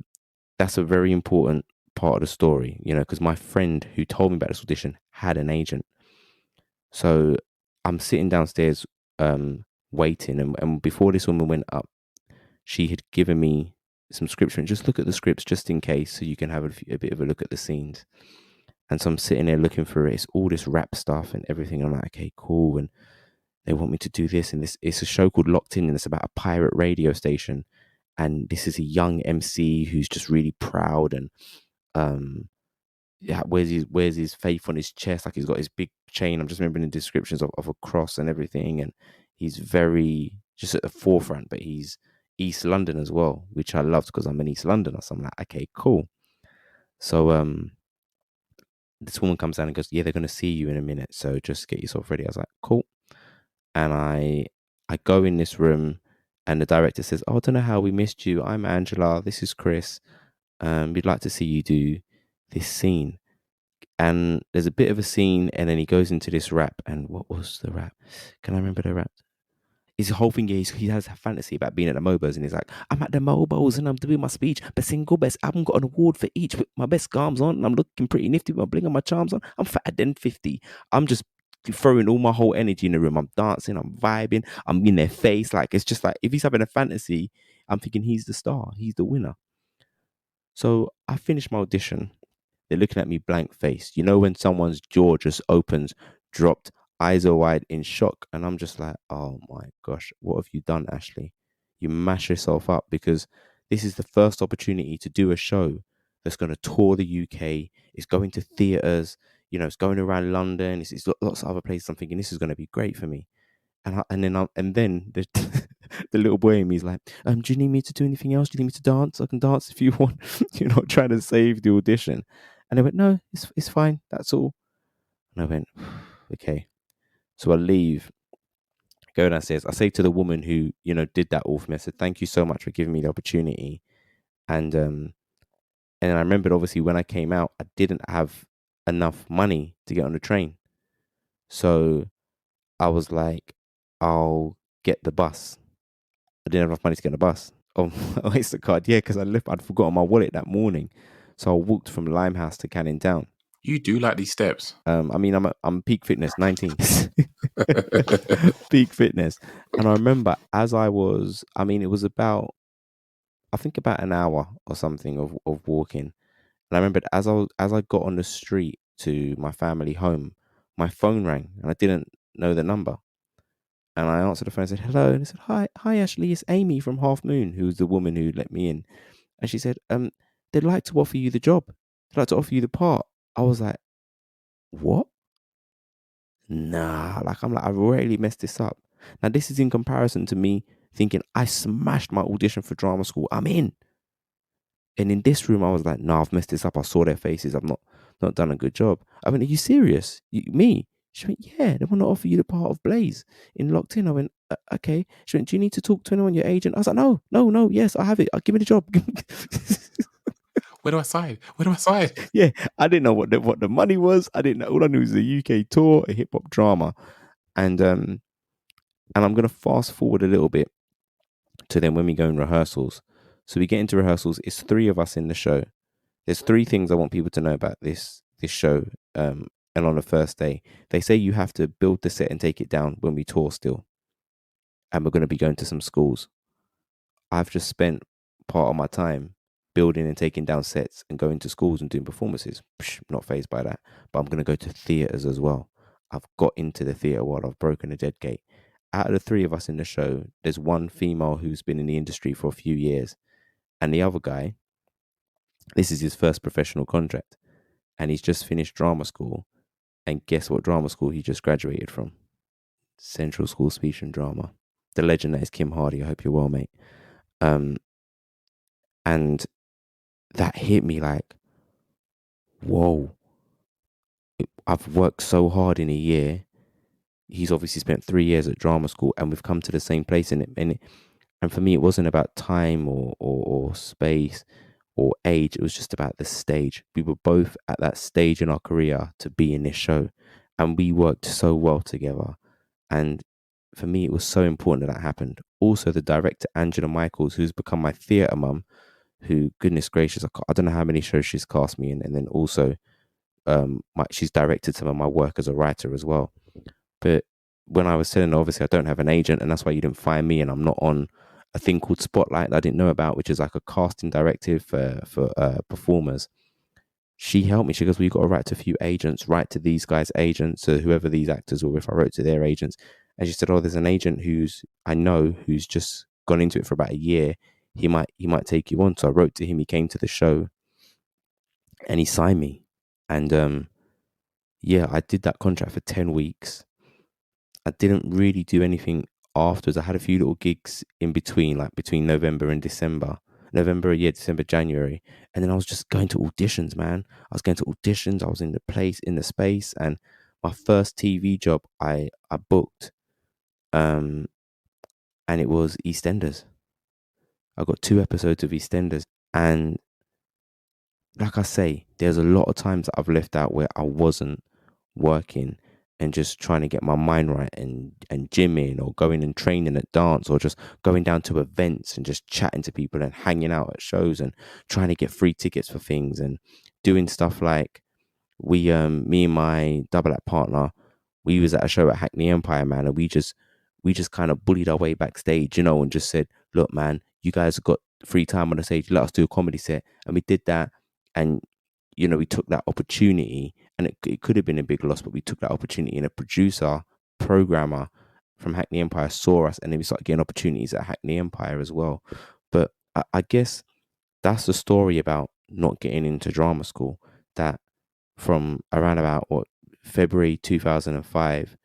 that's a very important part of the story, because my friend who told me about this audition had an agent. So I'm sitting downstairs waiting, and before this woman went up, she had given me some scripts, and just look at the scripts just in case, so you can have a bit of a look at the scenes. And so I'm sitting there looking for it. It's all this rap stuff and everything. I'm like, okay, cool. And they want me to do this. And this, it's a show called Locked In, and it's about a pirate radio station. And this is a young MC who's just really proud and wears his faith on his chest, like he's got his big chain. I'm just remembering the descriptions of a cross and everything. And he's very just at the forefront, but he's East London as well, which I loved because I'm an East Londoner. So I'm like, okay, cool. So this woman comes down and goes, yeah, they're going to see you in a minute, so just get yourself ready. I was like, cool. And I go in this room, and the director says, oh, I don't know how we missed you. I'm Angela. This is Chris. We'd like to see you do this scene. And there's a bit of a scene, and then he goes into this rap. And what was the rap? Can I remember the rap? His whole thing is he has a fantasy about being at the Mobos, and he's like, I'm at the Mobos and I'm doing my speech. Best single, best album, got an award for each with my best garms on, and I'm looking pretty nifty with my bling and my charms on. I'm fatter than 50. I'm just throwing all my whole energy in the room. I'm dancing, I'm vibing, I'm in their face. Like, it's just like, if he's having a fantasy, I'm thinking he's the star, he's the winner. So I finished my audition. They're looking at me blank face. You know when someone's jaw just opens, dropped, eyes are wide in shock. And I'm just like, oh my gosh, what have you done, Ashley? You mash yourself up because this is the first opportunity to do a show that's going to tour the UK. It's going to theatres, it's going around London. It's lots of other places. I'm thinking this is going to be great for me. And then the, the little boy in me is like, do you need me to do anything else? Do you need me to dance? I can dance if you want. Trying to save the audition. And they went, no, it's fine. That's all. And I went, okay. So I leave, go downstairs. I say to the woman who, did that all for me, I said, thank you so much for giving me the opportunity. And I remembered, obviously, when I came out, I didn't have enough money to get on the train. So I was like, I'll get the bus. I didn't have enough money to get on the bus. Oh, Oyster card. Yeah, because I'd forgotten my wallet that morning. So I walked from Limehouse to Canning Town. You do like these steps. I mean, I'm peak fitness, 19. Peak fitness. And I remember it was about, I think about an hour or something of walking. And I remembered as I got on the street to my family home, my phone rang and I didn't know the number. And I answered the phone and said, hello. And I said, hi, Ashley, it's Amy from Half Moon, who's the woman who let me in. And she said, they'd like to offer you the job. They'd like to offer you the part. I was like, what? Nah, I've already messed this up. Now, this is in comparison to me thinking I smashed my audition for drama school. I'm in. And in this room, I was like, nah, I've messed this up. I saw their faces. I've not done a good job. I went, are you serious? Me? She went, yeah, they want to offer you the part of Blaze in Locked In. I went, okay. She went, do you need to talk to anyone, your agent? I was like, no, yes, I have it. Give me the job. Where do I sign? Where do I sign? Yeah, I didn't know what the money was. I didn't know. All I knew was the UK tour, a hip hop drama. And I'm going to fast forward a little bit to then when we go in rehearsals. So we get into rehearsals. It's 3 of us in the show. There's 3 things I want people to know about this show. And on the first day, they say you have to build the set and take it down when we tour still. And we're going to be going to some schools. I've just spent part of my time building and taking down sets and going to schools and doing performances. Not fazed by that. But I'm going to go to theatres as well. I've got into the theatre world. I've broken a dead gate. Out of the 3 of us in the show, there's one female who's been in the industry for a few years. And the other guy, this is his first professional contract. And he's just finished drama school. And guess what drama school he just graduated from? Central School Speech and Drama. The legend that is Kim Hardy. I hope you're well, mate. And that hit me like, whoa. I've worked so hard in a year. He's obviously spent 3 years at drama school and we've come to the same place in it. And for me, it wasn't about time or space or age. It was just about the stage. We were both at that stage in our career to be in this show. And we worked so well together. And for me, it was so important that happened. Also, the director, Angela Michaels, who's become my theatre mum, who, goodness gracious, I don't know how many shows she's cast me in. And then also, she's directed some of my work as a writer as well. But when I was telling her, obviously, I don't have an agent, and that's why you didn't find me, and I'm not on a thing called Spotlight that I didn't know about, which is like a casting directive for performers. She helped me. She goes, well, you've got to write to a few agents, write to these guys' agents, or whoever these actors were with. I wrote to their agents. And she said, oh, there's an agent who's just gone into it for about a year. He might take you on. So I wrote to him. He came to the show and he signed me. And yeah, I did that contract for 10 weeks. I didn't really do anything afterwards. I had a few little gigs in between, like between November and December. December, January. And then I was just going to auditions, man. I was going to auditions. I was in the space. And my first TV job I booked, and it was EastEnders. I got 2 episodes of EastEnders. And like I say, there's a lot of times that I've left out where I wasn't working and just trying to get my mind right and gymming or going and training at dance or just going down to events and just chatting to people and hanging out at shows and trying to get free tickets for things and doing stuff like me and my double act partner, we was at a show at Hackney Empire, man, and we just kind of bullied our way backstage, and just said, look, man, you guys have got free time on the stage, let us do a comedy set. And we did that. And we took that opportunity, and it could have been a big loss, but we took that opportunity, and a producer programmer from Hackney Empire saw us, and then we started getting opportunities at Hackney Empire as well. But I guess that's the story about not getting into drama school. That from around about February 2005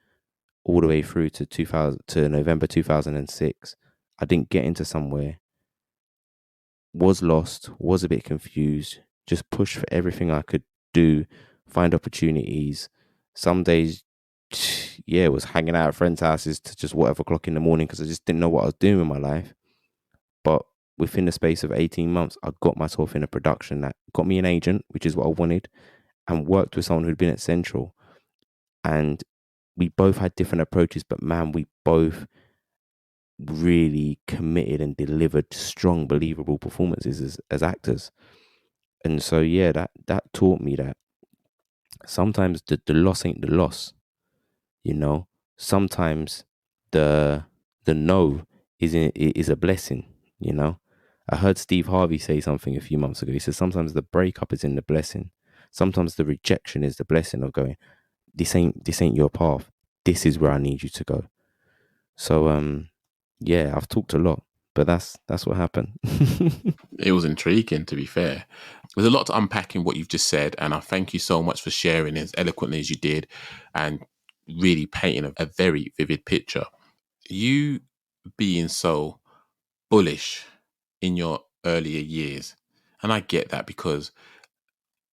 all the way through to 2000 to November 2006, I didn't get into somewhere. Was lost, was a bit confused, just pushed for everything I could do, find opportunities. Some days, yeah, was hanging out at friends' houses to just whatever o'clock in the morning because I just didn't know what I was doing with my life. But within the space of 18 months, I got myself in a production that got me an agent, which is what I wanted, and worked with someone who'd been at Central. And we both had different approaches, but man, we both really committed and delivered strong, believable performances as actors. And so, yeah, that taught me that sometimes the loss ain't the loss, you know. Sometimes the no is a blessing, you know. I heard Steve Harvey say something a few months ago. He said sometimes the breakup is in the blessing. Sometimes the rejection is the blessing of going, this ain't your path. This is where I need you to go. So yeah, I've talked a lot, but that's what happened. It was intriguing, to be fair. There's a lot to unpack in what you've just said, and I thank you so much for sharing as eloquently as you did and really painting a very vivid picture. You being so bullish in your earlier years, and I get that, because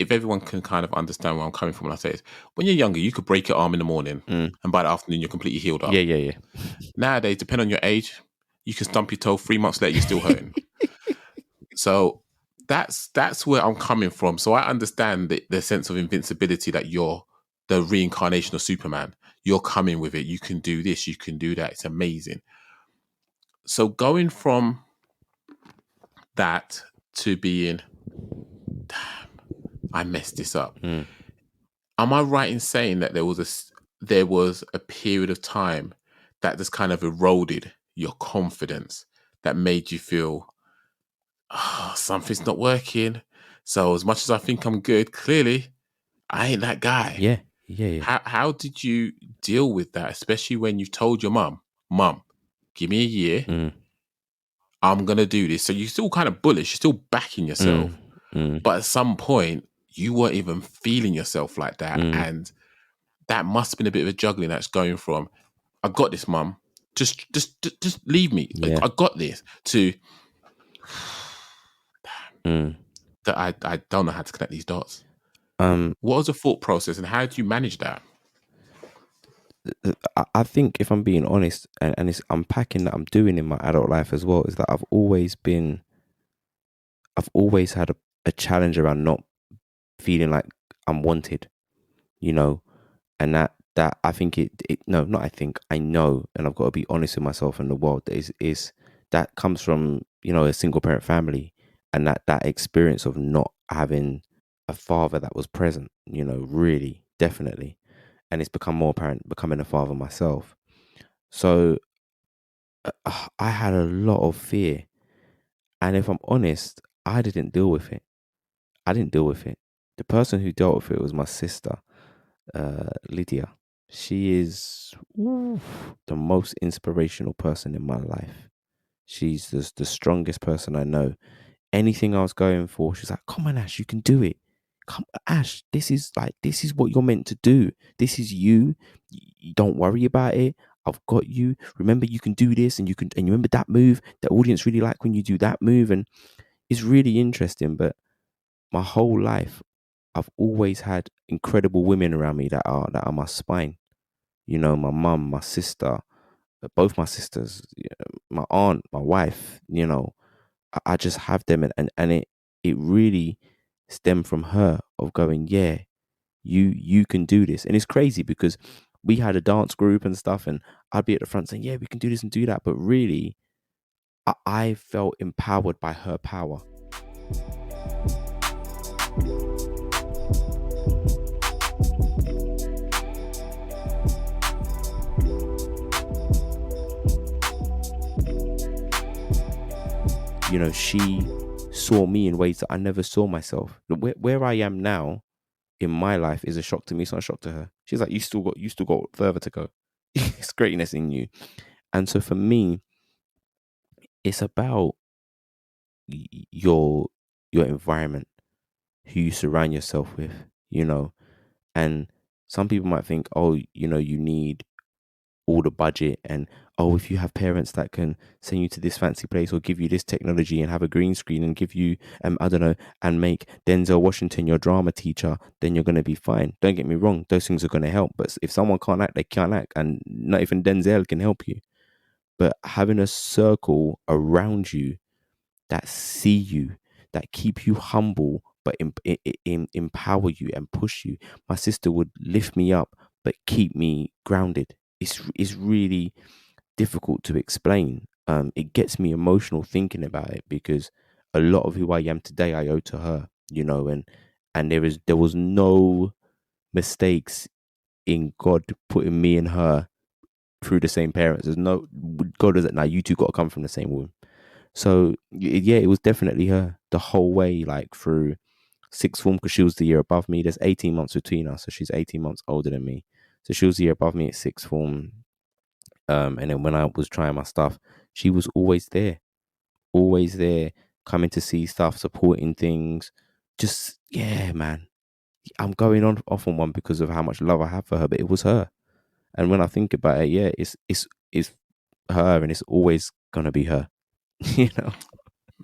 if everyone can kind of understand where I'm coming from when I say it, when you're younger, you could break your arm in the morning and by the afternoon you're completely healed up. Yeah. Nowadays, depending on your age, you can stump your toe 3 months later, you're still hurting. So that's where I'm coming from. So I understand the sense of invincibility that you're the reincarnation of Superman. You're coming with it. You can do this. You can do that. It's amazing. So going from that to being, damn, I messed this up. Am I right in saying that there was a period of time that just kind of eroded your confidence, that made you feel, something's not working. So as much as I think I'm good, clearly I ain't that guy. Yeah. How did you deal with that, especially when you told your mum, give me a year, I'm gonna do this. So you're still kind of bullish, you're still backing yourself, but at some point you weren't even feeling yourself like that, and that must have been a bit of a juggling that's going from, I got this, mum, just leave me, Yeah. I got this, to that I don't know how to connect these dots. What was the thought process and how do you manage that? I think if I'm being honest, and it's unpacking that I'm doing in my adult life as well, is that I've always had a challenge around not feeling like I'm wanted, you know, and that I think I know, and I've got to be honest with myself and the world, that is that comes from, a single parent family, and that experience of not having a father that was present, really, definitely. And it's become more apparent becoming a father myself. So I had a lot of fear. And if I'm honest, I didn't deal with it. The person who dealt with it was my sister, Lydia. She is the most inspirational person in my life. She's the strongest person I know. Anything I was going for, she's like, come on, Ash, you can do it. Come, Ash, this is what you're meant to do. This is you. Don't worry about it. I've got you. Remember, you can do this, and you remember that move. The audience really like when you do that move, and it's really interesting. But my whole life, I've always had incredible women around me that are my spine. My mum, my sister, both my sisters, my aunt, my wife. I just have them, and it really stemmed from her of going, yeah, you can do this. And it's crazy because we had a dance group and stuff, and I'd be at the front saying, yeah, we can do this and do that. But really, I felt empowered by her power. She saw me in ways that I never saw myself. Where I am now in my life is a shock to me. It's not a shock to her. She's like, you still got further to go. it's greatness in you. And so for me, it's about your environment, who you surround yourself with, you know. And some people might think, oh, you need all the budget, and oh, if you have parents that can send you to this fancy place or give you this technology and have a green screen and give you I don't know, and make Denzel Washington your drama teacher, then you're going to be fine. Don't get me wrong, those things are going to help, but if someone can't act, they can't act, and not even Denzel can help you. But having a circle around you that see you, that keep you humble, but empower you and push you. My sister would lift me up, but keep me grounded. It's really difficult to explain. It gets me emotional thinking about it, because a lot of who I am today I owe to her, and there was no mistakes in God putting me and her through the same parents. There's no God doesn't, now you two got to come from the same womb. So yeah, it was definitely her the whole way, like through sixth form, because she was the year above me. There's 18 months between us, so she's 18 months older than me. So she was the year above me at sixth form. And then when I was trying my stuff, she was always there, coming to see stuff, supporting things. Just yeah, man. I'm going on off on one because of how much love I have for her, but it was her. And when I think about it, yeah, it's her, and it's always gonna be her. you know.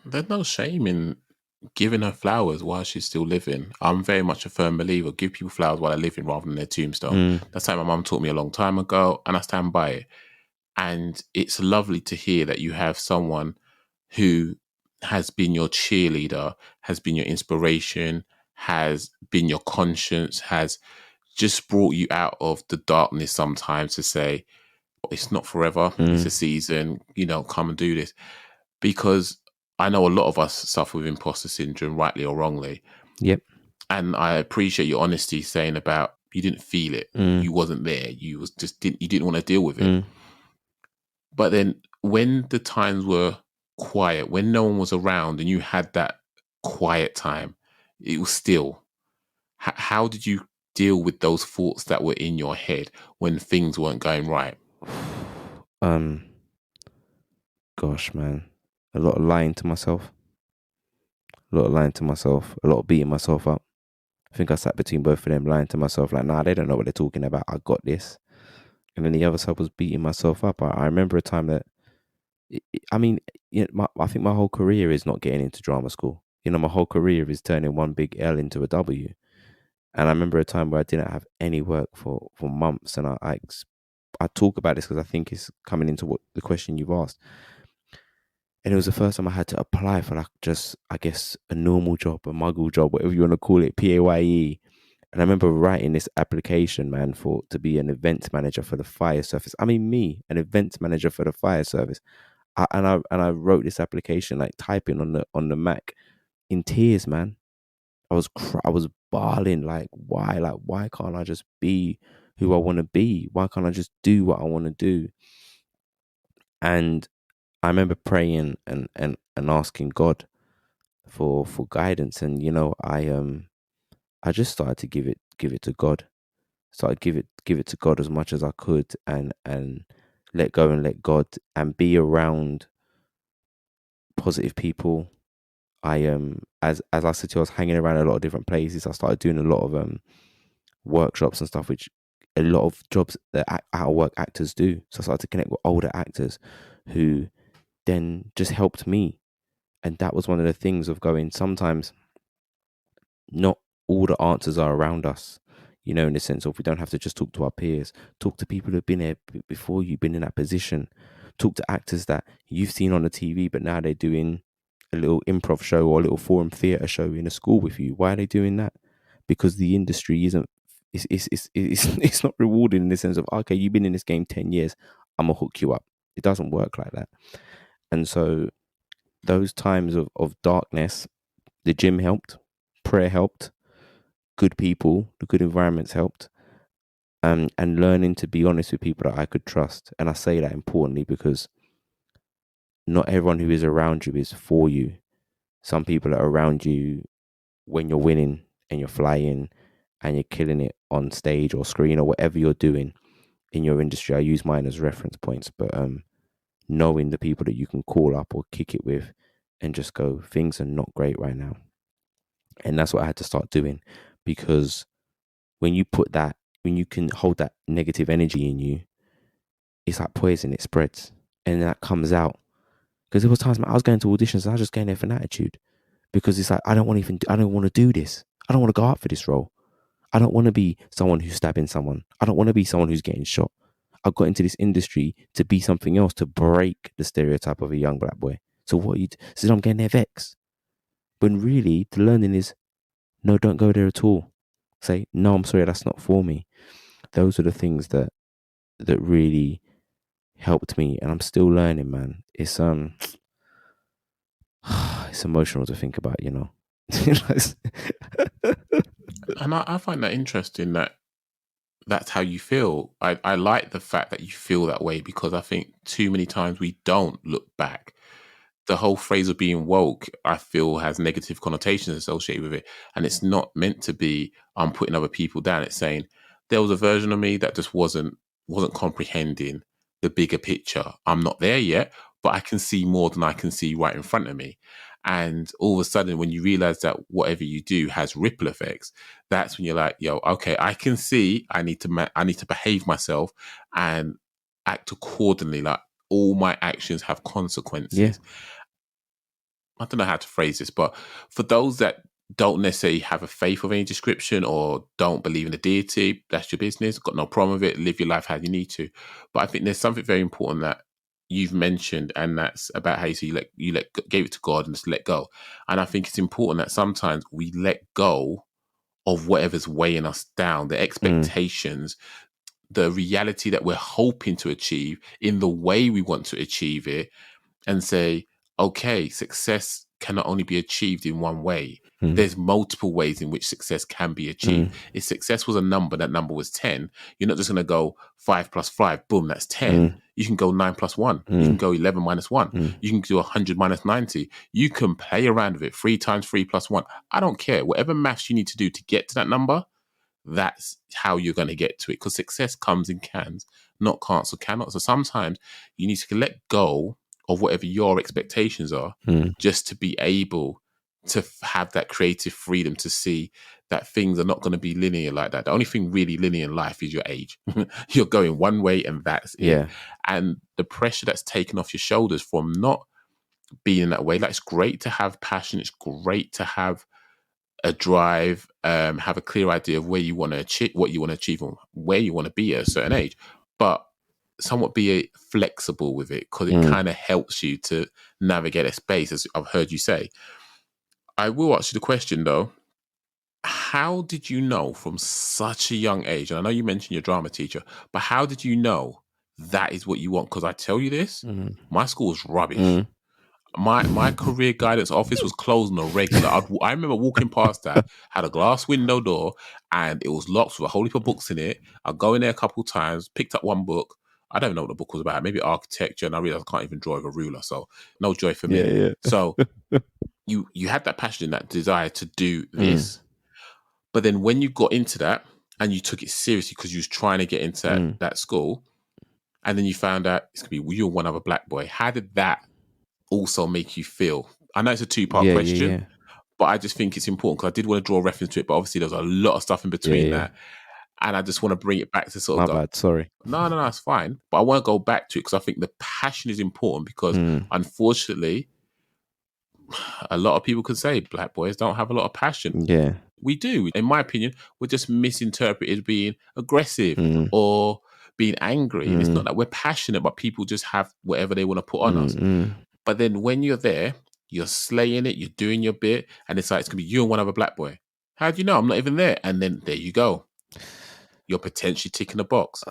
There's no shame in giving her flowers while she's still living. I'm very much a firm believer. Give people flowers while they're living rather than their tombstone. Mm, That's something my mum taught me a long time ago, and I stand by it. And it's lovely to hear that you have someone who has been your cheerleader, has been your inspiration, has been your conscience, has just brought you out of the darkness sometimes to say, it's not forever, it's a mm, season, come and do this. Because I know a lot of us suffer with imposter syndrome, rightly or wrongly. yep. And I appreciate your honesty saying about you didn't feel it, Mm, you wasn't there, you didn't want to deal with it. mm. But then when the times were quiet, when no one was around and you had that quiet time, it was still. How did you deal with those thoughts that were in your head when things weren't going right? Um, gosh, man, a lot of lying to myself, a lot of beating myself up. I think I sat between both of them, lying to myself, like, nah, they don't know what they're talking about. I got this. And then the other side was beating myself up. I remember a time that, I mean, I think my whole career is not getting into drama school. My whole career is turning one big L into a W. And I remember a time where I didn't have any work for months. And I talk about this because I think it's coming into what the question you've asked. And it was the first time I had to apply for, like, just, I guess, a normal job, a muggle job, whatever you want to call it, PAYE. And I remember writing this application, man, to be an events manager for the fire service. I mean, me, an events manager for the fire service. I wrote this application, like, typing on the Mac in tears, man. I was bawling, like, why can't I just be who I want to be? Why can't I just do what I want to do? And I remember praying and asking God for guidance. And I just started to give it to God. Started give it to God as much as I could, and let go and let God, and be around positive people. As I said to you, I was hanging around a lot of different places. I started doing a lot of workshops and stuff, which a lot of jobs that out of work actors do. So I started to connect with older actors who then just helped me. And that was one of the things of going, sometimes not all the answers are around us, in the sense of, we don't have to just talk to our peers. Talk to people who've been there before you, been in that position. Talk to actors that you've seen on the TV, but now they're doing a little improv show or a little forum theatre show in a school with you. Why are they doing that? Because the industry isn't, it's not rewarding, in the sense of, okay, you've been in this game 10 years, I'm gonna hook you up. It doesn't work like that. And so those times of darkness, the gym helped, prayer helped, good people, the good environments helped, and learning to be honest with people that I could trust. And I say that importantly because not everyone who is around you is for you. Some people are around you when you're winning and you're flying and you're killing it on stage or screen or whatever you're doing. in your industry. I use mine as reference points, but knowing the people that you can call up or kick it with and just go, things are not great right now. And that's what I had to start doing, because when you can hold that negative energy in you, it's like poison, it spreads and that comes out. Because there was times, man, I was going to auditions and I was just going there for an attitude, because it's like, I don't want to do this. I don't want to go up for this role. I don't want to be someone who's stabbing someone. I don't want to be someone who's getting shot. I got into this industry to be something else, to break the stereotype of a young black boy. So what you so I'm getting there vexed. When really the learning is, no, don't go there at all. Say, no, I'm sorry, that's not for me. Those are the things that really helped me, and I'm still learning, man. It's it's emotional to think about, you know. And I find that interesting that that's how you feel. I like the fact that you feel that way, because I think too many times we don't look back. The whole phrase of being woke, I feel, has negative connotations associated with it. And it's not meant to be, I'm putting other people down. It's saying there was a version of me that just wasn't comprehending the bigger picture. I'm not there yet, but I can see more than I can see right in front of me. And all of a sudden, when you realize that whatever you do has ripple effects, that's when you're like, yo, okay, I can see I need to behave myself and act accordingly. Like, all my actions have consequences. Yeah. I don't know how to phrase this, but for those that don't necessarily have a faith of any description or don't believe in the deity, that's your business. Got no problem with it. Live your life how you need to. But I think there's something very important that you've mentioned, and that's about how you say you gave it to God and just let go. And I think it's important that sometimes we let go of whatever's weighing us down, the expectations, the reality that we're hoping to achieve in the way we want to achieve it, and say, okay, success cannot only be achieved in one way. There's multiple ways in which success can be achieved. If success was a number, that number was 10, you're not just going to go 5 plus 5, boom, that's 10. You can go 9 plus 1. You can go 11 minus 1. You can do 100 minus 90. You can play around with it. 3 times 3 plus 1. I don't care. Whatever maths you need to do to get to that number, that's how you're going to get to it, because success comes in cans, not can'ts or cannot. So sometimes you need to let go of whatever your expectations are, just to be able to have that creative freedom to see that things are not going to be linear like that. The only thing really linear in life is your age. You're going one way and that's it. And the pressure that's taken off your shoulders from not being in that way, like, it's great to have passion. It's great to have a drive, have a clear idea of where you want to achieve, what you want to achieve, and where you want to be at a certain age. But somewhat be flexible with it, because it kind of helps you to navigate a space, as I've heard you say. I will ask you the question though, how did you know from such a young age, and I know you mentioned your drama teacher, but how did you know that is what you want? Because I tell you this, my school was rubbish. My career guidance office was closed on a regular. I remember walking past that, had a glass window door, and it was locked with a whole heap of books in it. I'd go in there a couple of times, picked up one book. I don't know what the book was about, maybe architecture, and I realized I can't even draw with a ruler, so no joy for me. So you had that passion and that desire to do this. But then when you got into that and you took it seriously because you was trying to get into that school, and then you found out it's going to be you and one other black boy, how did that also make you feel? I know it's a two-part question, but I just think it's important, because I did want to draw a reference to it, but obviously there's a lot of stuff in between that. And I just want to bring it back to sort of My bad, sorry. No, it's fine. But I want to go back to it, because I think the passion is important, because unfortunately, a lot of people could say black boys don't have a lot of passion. Yeah. We do. In my opinion, we're just misinterpreted as being aggressive or being angry. And it's not that we're passionate, but people just have whatever they want to put on us. But then when you're there, you're slaying it, you're doing your bit, and it's like, it's going to be you and one other black boy. How do you know? I'm not even there. And then there you go. You're potentially ticking a box.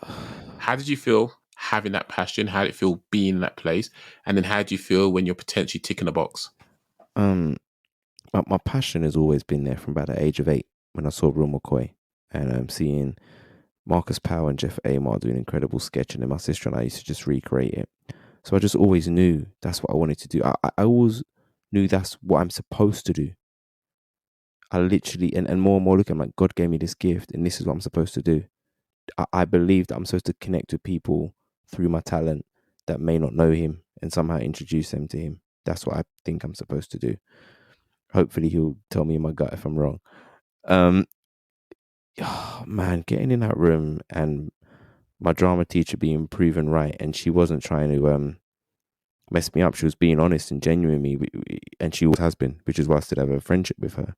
How did you feel having that passion? How did it feel being in that place? And then how do you feel when you're potentially ticking a box? My passion has always been there from about the age of 8, when I saw Real McCoy, and seeing Marcus Powell and Jeff Amar doing incredible sketching, and my sister and I used to just recreate it. So I just always knew that's what I wanted to do. I always knew that's what I'm supposed to do. I literally, and more and more looking, I'm like, God gave me this gift and this is what I'm supposed to do. I believe that I'm supposed to connect with people through my talent that may not know him and somehow introduce them to him. That's what I think I'm supposed to do. Hopefully he'll tell me in my gut if I'm wrong. Oh, man, getting in that room and my drama teacher being proven right, and she wasn't trying to mess me up. She was being honest and genuine with me, and she always has been, which is why I still have a friendship with her.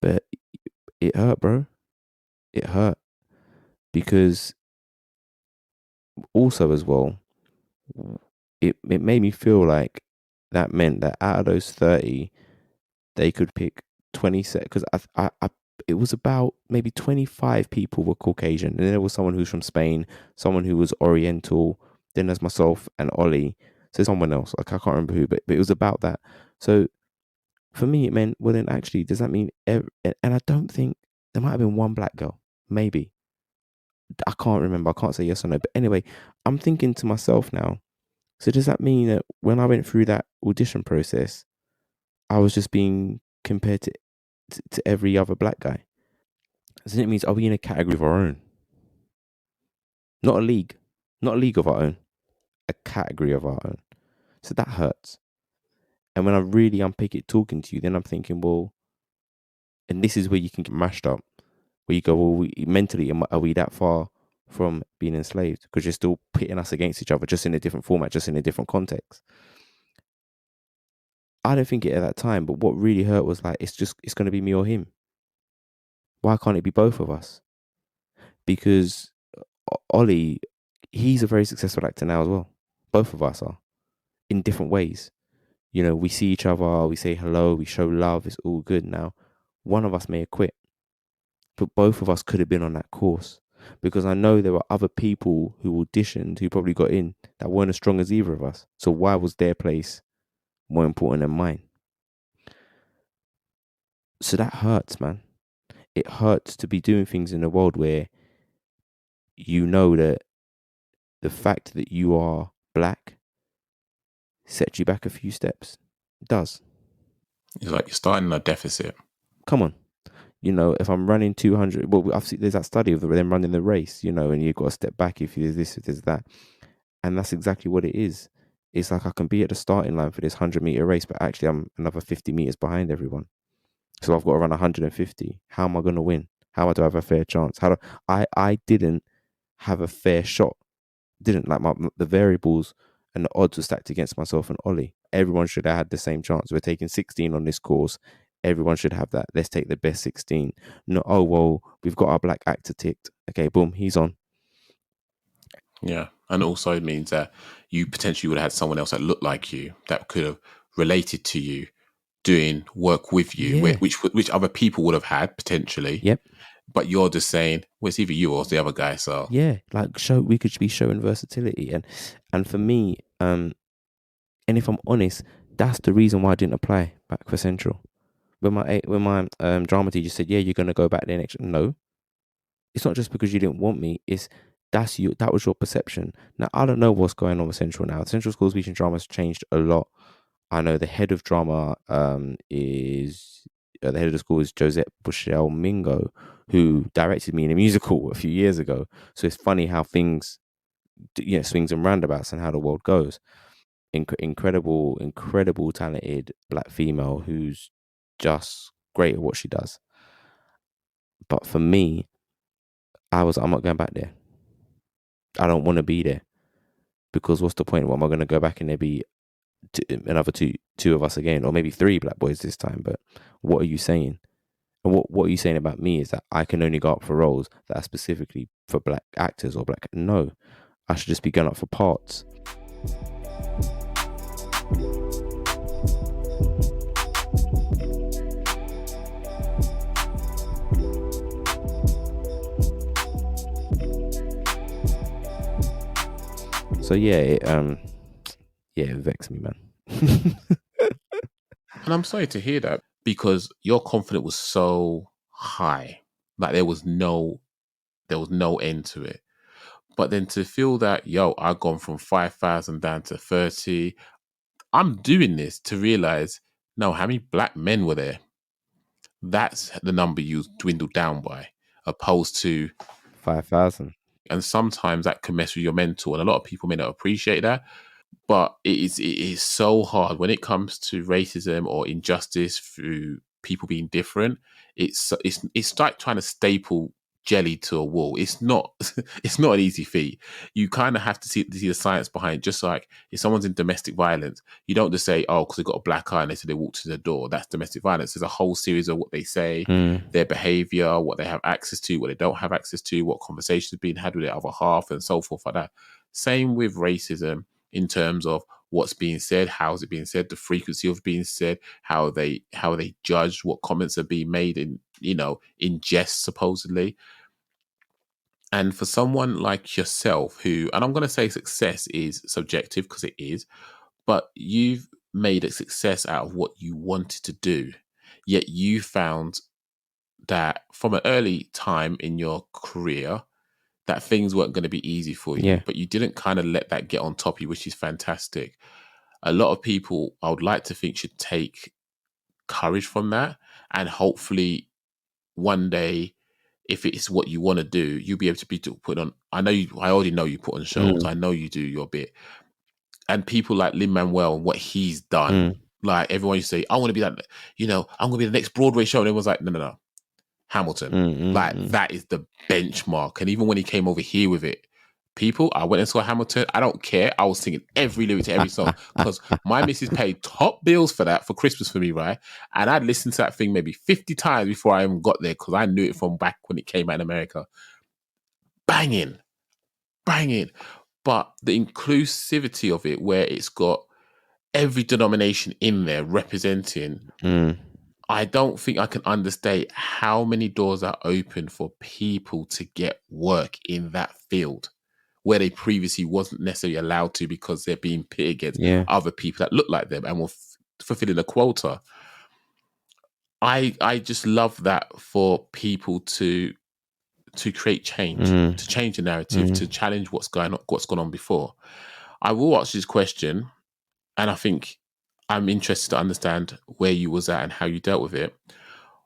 But it hurt, bro. It hurt because also as well, it made me feel like that meant that out of those 30, they could pick 20 because it was about maybe 25 people were Caucasian, and then there was someone who's from Spain, someone who was Oriental, then there's myself and Ollie. So someone else, like I can't remember who, but it was about that. So for me, it meant, well, then actually, does that mean? And I don't think there might have been one black girl, maybe. I can't remember. I can't say yes or no. But anyway, I'm thinking to myself now. So does that mean that when I went through that audition process, I was just being compared to every other black guy? So it means, are we in a category of our own? Not a league. Not a league of our own. A category of our own. So that hurts. And when I really unpick it talking to you, then I'm thinking, well, and this is where you can get mashed up. Where you go, well, mentally, are we that far from being enslaved? Because you're still pitting us against each other, just in a different format, just in a different context. I don't think it at that time, but what really hurt was like, it's going to be me or him. Why can't it be both of us? Because Ollie, he's a very successful actor now as well. Both of us are, in different ways. You know, we see each other, we say hello, we show love, it's all good now. One of us may have quit, but both of us could have been on that course, because I know there were other people who auditioned who probably got in that weren't as strong as either of us. So why was their place more important than mine? So that hurts, man. It hurts to be doing things in a world where you know that the fact that you are black sets you back a few steps. It does. It's like you're starting a deficit. Come on. You know, if I'm running 200, well, I've seen, there's that study of them running the race, you know, and you've got to step back if there's this, if there's that. And that's exactly what it is. It's like I can be at the starting line for this 100-meter race, but actually I'm another 50 meters behind everyone. So I've got to run 150. How am I going to win? How do I have a fair chance? I didn't have a fair shot. Didn't like the variables and the odds were stacked against myself and Ollie. Everyone should have had the same chance. We're taking 16 on this course. Everyone should have that. Let's take the best 16. No, oh, well, we've got our black actor ticked. Okay, boom, he's on. Yeah. And also it means that you potentially would have had someone else that looked like you, that could have related to you, doing work with you, Yeah. which other people would have had potentially. Yep. But you're just saying, well, it's either you or the other guy. So yeah, like we could be showing versatility, and for me, and if I'm honest, that's the reason why I didn't apply back for Central. When my drama teacher said, "Yeah, you're gonna go back there next," no, it's not just because you didn't want me. It's that was your perception. Now I don't know what's going on with Central now. Central School of Speech and Drama has changed a lot. I know the head of drama is the head of the school is Josette Bushell Mingo, who directed me in a musical a few years ago. So it's funny how things, swings and roundabouts, and how the world goes. Incredible, talented black female who's just great at what she does. But for me, I'm not going back there. I don't want to be there, because what's the point? What am I going to go back and there be another two of us again, or maybe three black boys this time? But what are you saying? And what are you saying about me is that I can only go up for roles that are specifically for black actors or black? No, I should just be going up for parts. So yeah, it vexed me, man. And I'm sorry to hear that, because your confidence was so high, like there was no end to it. But then to feel that, I've gone from 5,000 down to 30. I'm doing this to realize, no, how many black men were there? That's the number you dwindled down by, opposed to 5,000. And sometimes that can mess with your mental, and a lot of people may not appreciate that. But it is so hard when it comes to racism or injustice through people being different. It's like trying to staple jelly to a wall. It's not it's not an easy feat. You kind of have to see the science behind it. Just like if someone's in domestic violence, you don't just say, oh, because they've got a black eye and they said they walked to the door, that's domestic violence. There's a whole series of what they say, Mm. their behavior, what they have access to, what they don't have access to, what conversations are being had with their other half, and so forth like that. Same with racism, in terms of what's being said, how is it being said, the frequency of being said, how they judge what comments are being made in, in jest supposedly. And for someone like yourself, who, and I'm going to say success is subjective because it is, but you've made a success out of what you wanted to do, yet you found that from an early time in your career that things weren't going to be easy for you, Yeah. but you didn't kind of let that get on top of you, which is fantastic. A lot of people, I would like to think, should take courage from that, and hopefully one day, if it's what you want to do, you'll be able to put on. I already know you put on shows. Mm. I know you do your bit. And people like Lin-Manuel and what he's done, Mm. like everyone used to say, I want to be that, I'm going to be the next Broadway show. And everyone's like, no, no, no. Hamilton. Mm. Mm. Like, Mm. that is the benchmark. And even when he came over here with it, I went and saw Hamilton. I don't care. I was singing every lyric to every song because my missus paid top bills for that for Christmas for me, right? And I'd listened to that thing maybe 50 times before I even got there because I knew it from back when it came out in America. Banging, banging. But the inclusivity of it, where it's got every denomination in there representing, Mm. I don't think I can understate how many doors are open for people to get work in that field where they previously wasn't necessarily allowed to because they're being pitted against Yeah. other people that look like them and were fulfilling a quota. I just love that for people to create change, Mm. to change the narrative, Mm. to challenge what's gone on before. I will ask this question, and I think I'm interested to understand where you was at and how you dealt with it.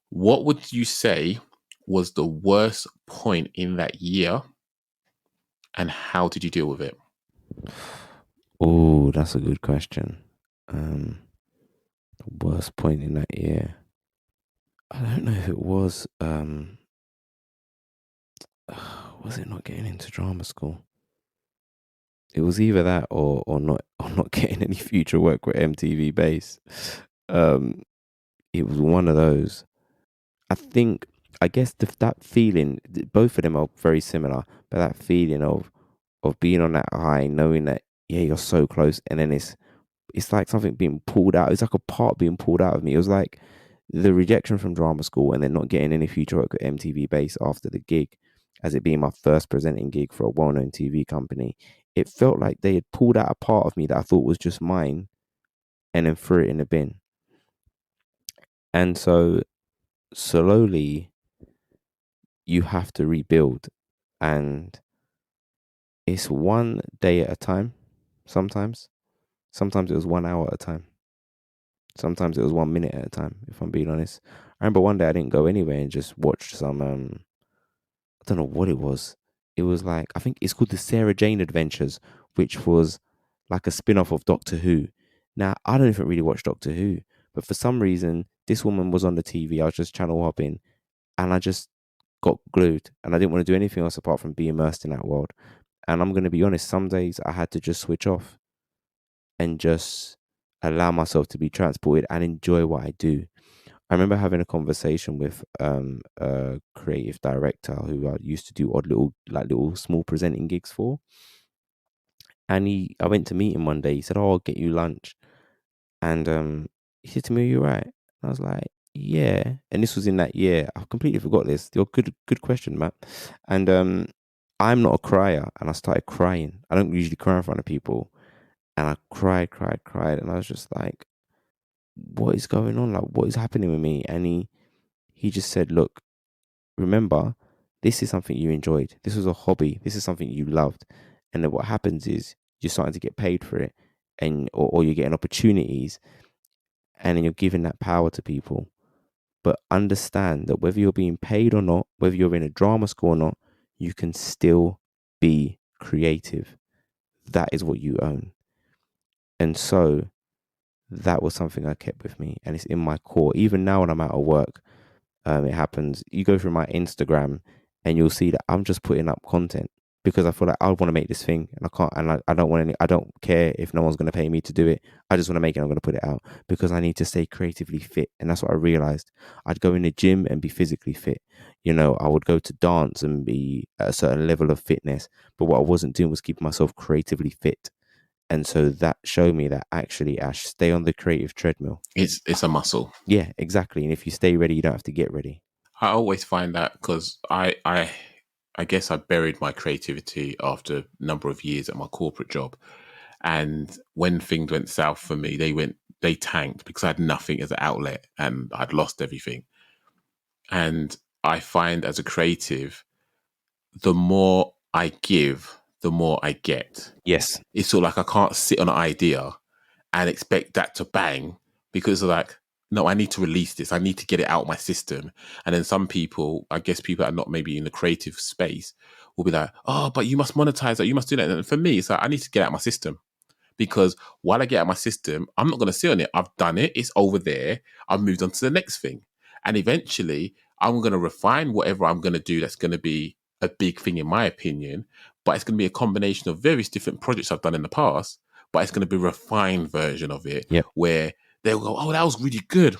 What would you say was the worst point in that year, and how did you deal with it? Oh, that's a good question. The worst point in that year. I don't know if it was. Was it not getting into drama school? It was either that or not or not getting any future work with MTV Base. Um, it was one of those. I think. I guess that feeling. Both of them are very similar, but that feeling of being on that high, knowing that yeah you're so close, and then it's like something being pulled out. It's like a part being pulled out of me. It was like the rejection from drama school and then not getting any future work at MTV Base after the gig, as it being my first presenting gig for a well-known TV company. It felt like they had pulled out a part of me that I thought was just mine and then threw it in the bin. And so slowly you have to rebuild, and it's one day at a time. Sometimes it was 1 hour at a time. Sometimes it was 1 minute at a time, if I'm being honest. I remember one day I didn't go anywhere and just watched some, I don't know what it was. It was like, I think it's called the Sarah Jane Adventures, which was like a spin off of Doctor Who. Now, I don't even really watch Doctor Who, but for some reason, this woman was on the TV. I was just channel hopping and I just got glued and I didn't want to do anything else apart from be immersed in that world. And I'm going to be honest, some days I had to just switch off and just allow myself to be transported and enjoy what I do. I remember having a conversation with a creative director who I used to do odd little small presenting gigs for. And I went to meet him one day. He said, "Oh, I'll get you lunch." And he said to me, "Are you right?" And I was like, "Yeah." And this was in that year. I completely forgot this. Your good question, Matt. And I'm not a crier, and I started crying. I don't usually cry in front of people, and I cried, and I was just like, "What is going on? Like, what is happening with me?" And he just said, "Look, remember, this is something you enjoyed. This was a hobby. This is something you loved. And then what happens is you're starting to get paid for it, and or you're getting opportunities, and then you're giving that power to people. But understand that whether you're being paid or not, whether you're in a drama school or not, you can still be creative. That is what you own. And so that was something I kept with me, and it's in my core. Even now when I'm out of work, it happens. You go through my Instagram and you'll see that I'm just putting up content because I feel like I want to make this thing, and I can't, and I don't want any, I don't care if no one's going to pay me to do it. I just want to make it. I'm going to put it out because I need to stay creatively fit. And that's what I realized. I'd go in the gym and be physically fit. You know, I would go to dance and be at a certain level of fitness, but what I wasn't doing was keeping myself creatively fit. And so that showed me that actually, Ash, stay on the creative treadmill. It's a muscle. Yeah, exactly. And if you stay ready, you don't have to get ready. I always find that because I guess I buried my creativity after a number of years at my corporate job. And when things went south for me, they tanked because I had nothing as an outlet and I'd lost everything. And I find as a creative, the more I give, the more I get. Yes. It's sort of like I can't sit on an idea and expect that to bang because like, no, I need to release this. I need to get it out of my system. And then some people, I guess people that are not maybe in the creative space will be like, oh, but you must monetize that. You must do that. And for me, it's like, I need to get out of my system because while I get out of my system, I'm not going to sit on it. I've done it. It's over there. I've moved on to the next thing. And eventually I'm going to refine whatever I'm going to do. That's going to be a big thing in my opinion, but it's going to be a combination of various different projects I've done in the past, but it's going to be a refined version of it Yep. where they'll go, oh, that was really good.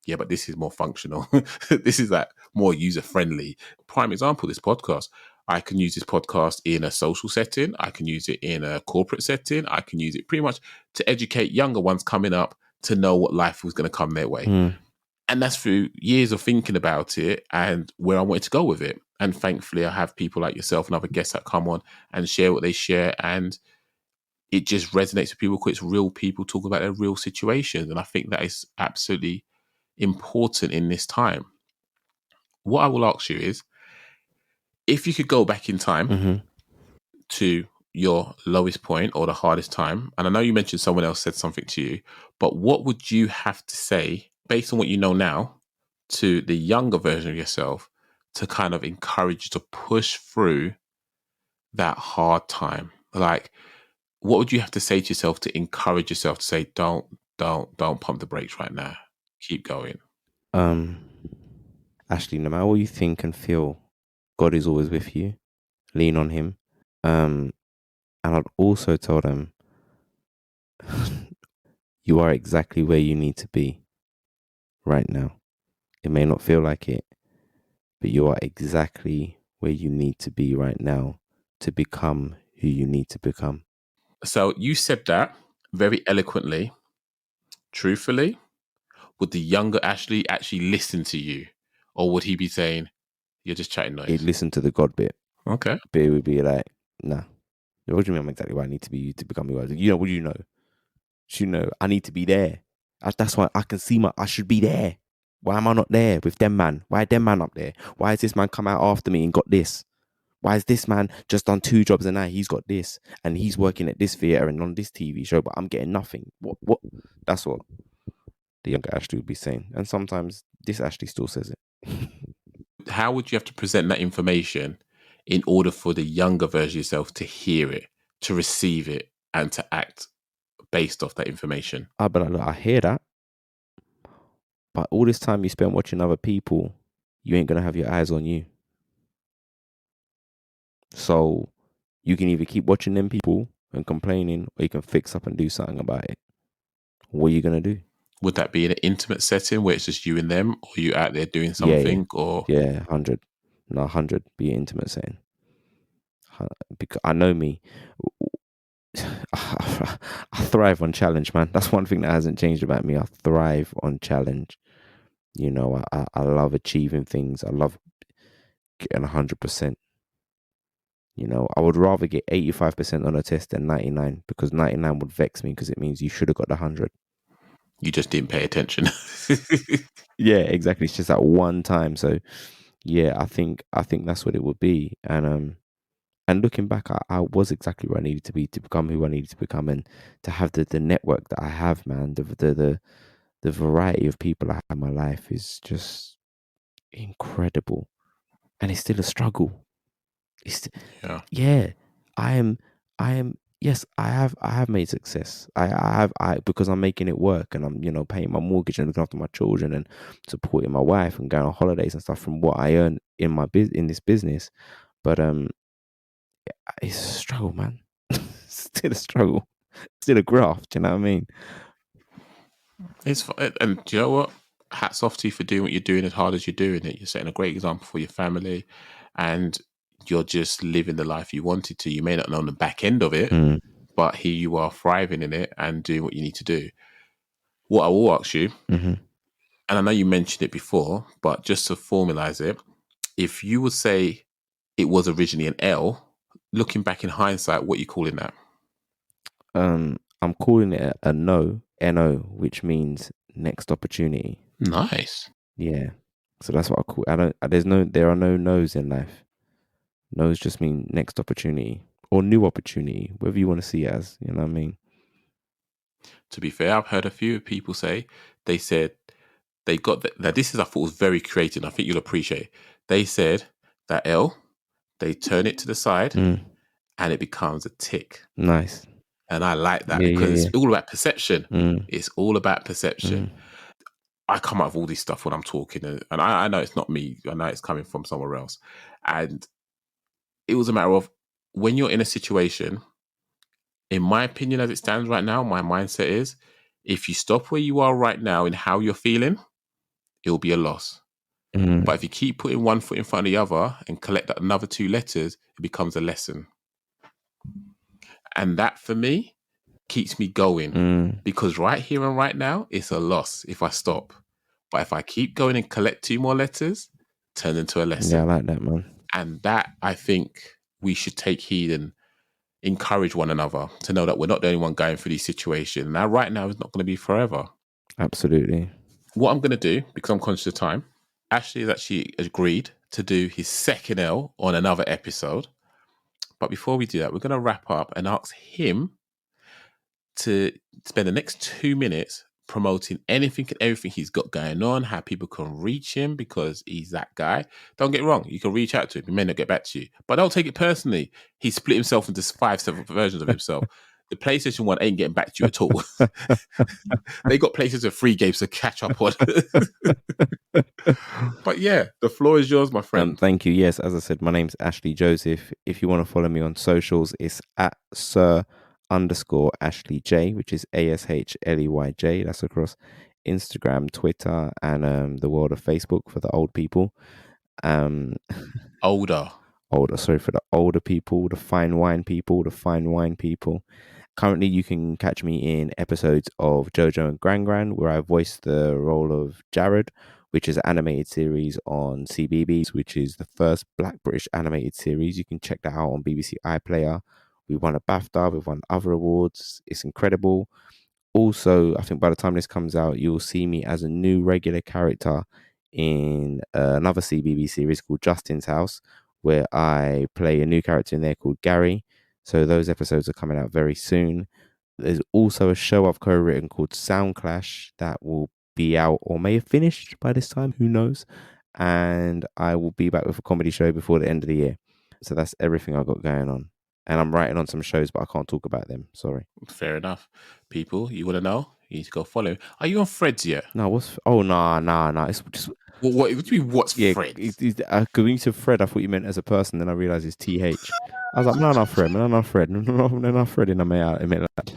Yeah, but this is more functional. This is like more user friendly. Prime example, this podcast. I can use this podcast in a social setting. I can use it in a corporate setting. I can use it pretty much to educate younger ones coming up to know what life was going to come their way. And that's through years of thinking about it and where I wanted to go with it. And thankfully, I have people like yourself and other guests that come on and share what they share. And it just resonates with people because it's real people talking about their real situations. And I think that is absolutely important in this time. What I will ask you is, if you could go back in time to your lowest point or the hardest time, and I know you mentioned someone else said something to you, but what would you have to say based on what you know now to the younger version of yourself to kind of encourage you to push through that hard time? Like, what would you have to say to yourself to encourage yourself to say, don't pump the brakes right now. Keep going. Ashley, no matter what you think and feel, God is always with you. Lean on him. And I'd also tell them you are exactly where you need to be right now. It may not feel like it, but you are exactly where you need to be right now to become who you need to become. So you said that very eloquently. Truthfully, would the younger Ashley actually listen to you? Or would he be saying, you're just chatting noise? He'd listen to the God bit. Okay. But it would be like, nah. What do you mean I'm exactly where I need to be to become who I am? You know, what do you know? You know, I need to be there. That's why I can see I should be there. Why am I not there with them man? Why are them man up there? Why has this man come out after me and got this? Why is this man just done 2 jobs a night? He's got this and he's working at this theatre and on this TV show, but I'm getting nothing. What? That's what the younger Ashley would be saying. And sometimes this Ashley still says it. How would you have to present that information in order for the younger version of yourself to hear it, to receive it, and to act based off that information? But look, I hear that. But all this time you spent watching other people, you ain't going to have your eyes on you. So you can either keep watching them people and complaining, or you can fix up and do something about it. What are you going to do? Would that be in an intimate setting where it's just you and them, or you out there doing something? Yeah, 100. No, 100 be an intimate setting. Because I know me. I thrive on challenge, man. That's one thing that hasn't changed about me. I thrive on challenge. You know, I love achieving things. I love getting 100%. You know, I would rather get 85% on a test than 99 because 99 would vex me because it means you should have got the 100. You just didn't pay attention. Yeah, exactly. It's just that one time. So, yeah, I think that's what it would be. And looking back, I was exactly where I needed to be to become who I needed to become, and to have the network that I have, man. The variety of people I have in my life is just incredible, and it's still a struggle. It's, Yeah. yeah, I am. Yes, I have made success. Because I'm making it work, and I'm, paying my mortgage and looking after my children and supporting my wife and going on holidays and stuff from what I earn in my in this business. But it's a struggle, man. Still a struggle. Still a graft. Do you know what I mean? And do you know what? Hats off to you for doing what you're doing as hard as you're doing it. You're setting a great example for your family, and you're just living the life you wanted to. You may not know the back end of it, Mm, but here you are thriving in it and doing what you need to do. What I will ask you, hmm and I know you mentioned it before, but just to formalize it, if you would say it was originally an L, looking back in hindsight, what are you calling that? I'm calling it a no, no, which means next opportunity. Nice. Yeah. So that's what I call. There are no no's in life. No's just mean next opportunity or new opportunity, whatever you want to see it as. You know what I mean? To be fair, I've heard a few people say they said they got that. This is I thought was very creative. I think you'll appreciate it. They said that L, they turn it to the side Mm, and it becomes a tick. nice. And I like that Yeah, because yeah, it's yeah. all about perception. Mm, It's all about perception. mm, I come up with all this stuff when I'm talking, and I know it's not me. I know it's coming from somewhere else. And it was a matter of when you're in a situation, in my opinion, as it stands right now, my mindset is if you stop where you are right now in how you're feeling, it will be a loss. But if mm, you keep putting one foot in front of the other and collect another two letters, it becomes a lesson. And that for me keeps me going mm. because right here and right now, it's a loss if I stop. But if I keep going and collect two more letters, turn into a Yeah, I lesson. like that, man. And that I think we should take heed and encourage one another to know that we're not the only one going through these situations. Now, right now is not going to be forever. Absolutely. What I'm going to do, because I'm conscious of time, Ashley has actually agreed to do his second L on another episode. But before we do that, we're going to wrap up and ask him to spend the next 2 minutes promoting anything and everything he's got going on, how people can reach him because he's that guy. Don't get wrong, you can reach out to him. He may not get back to you, but don't take it personally. He split himself into 5 separate versions of himself. The PlayStation 1 ain't getting back to you at all. They got PlayStation 3 games to catch up on. But yeah, the floor is yours, my friend. Thank you. Yes, as I said, my name's Ashley Joseph. If you want to follow me on socials, it's at Sir_Ashley J, which is ASHLEYJ. That's across Instagram, Twitter, and the world of Facebook for the old people. Um, Older. sorry, for the older people, the fine wine people, the fine wine people. Currently, you can catch me in episodes of JoJo and Gran Gran, where I voiced the role of Jared, which is an animated series on CBeebies, which is the first Black British animated series. You can check that out on BBC iPlayer. We won a BAFTA, we've won other awards. It's incredible. Also, I think by the time this comes out, you'll see me as a new regular character in another CBeebies series called Justin's House, where I play a new character in there called Gary. So those episodes are coming out very soon. There's also a show I've co-written called Sound Clash that will be out or may have finished by this time, who knows? And I will be back with a comedy show before the end of the year. So that's everything I've got going on. And I'm writing on some shows, but I can't talk about them. Sorry. Fair enough. People, you want to know? You need to go follow him. Are you on Threads yet? No, what's? Oh, nah. It's just What do you mean, what's yeah. Threads? Because when you said Fred, I thought you meant as a person. Then I realized it's TH. I was like, no, Fred, no, Fred, no, Fred. And I meant like,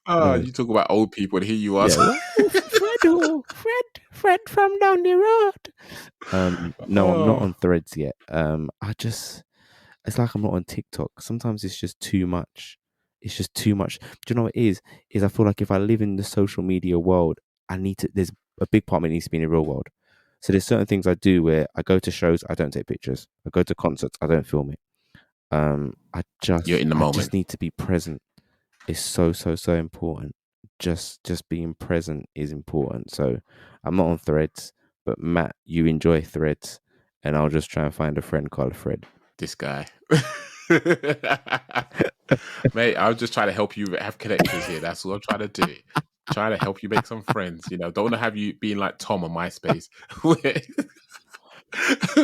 no, You talk about old people, and here you are. yeah. Well, Fred from down the road. No, I'm not Oh, on Threads yet. It's like I'm not on TikTok. Sometimes it's just too much. It's just too much. Do you know what it is? Is I feel like if I live in the social media world, I need to. There's a big part of me needs to be in the real world. So there's certain things I do where I go to shows, I don't take pictures. I go to concerts, I don't film it. you're in the I moment. just need to be present. It's so important. Just being present is important. So I'm not on Threads, but Matt, you enjoy Threads, and I'll just try and find a friend called Fred. This guy. Mate, I was just trying to help you have connections here. That's what I'm trying to do. Trying to help you make some friends. Don't want to have you being like Tom on MySpace.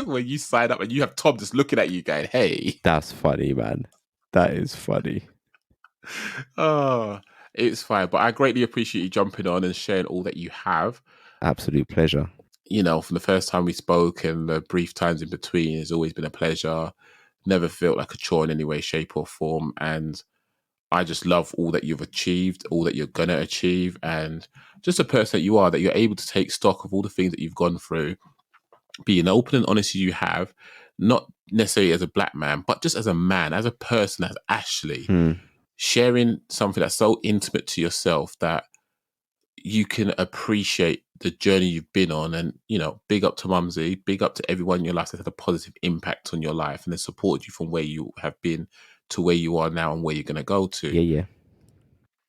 when you sign up and you have Tom just looking at you going, hey. That's funny, man. That is funny. Oh, it's fine. But I greatly appreciate you jumping on and sharing all that you have. Absolute pleasure. You know, from the first time we spoke and the brief times in between, it's always been a pleasure. Never felt like a chore in any way, shape, or form. And I just love all that you've achieved, all that you're going to achieve, and just a person that you are, that you're able to take stock of all the things that you've gone through, being open and honest as you have, not necessarily as a black man, but just as a man, as a person, as Ashley, sharing something that's so intimate to yourself that you can appreciate the journey you've been on. And, you know, big up to Mumsy, big up to everyone in your life that's had a positive impact on your life and has supported you from where you have been to where you are now and where you're going to go to. Yeah.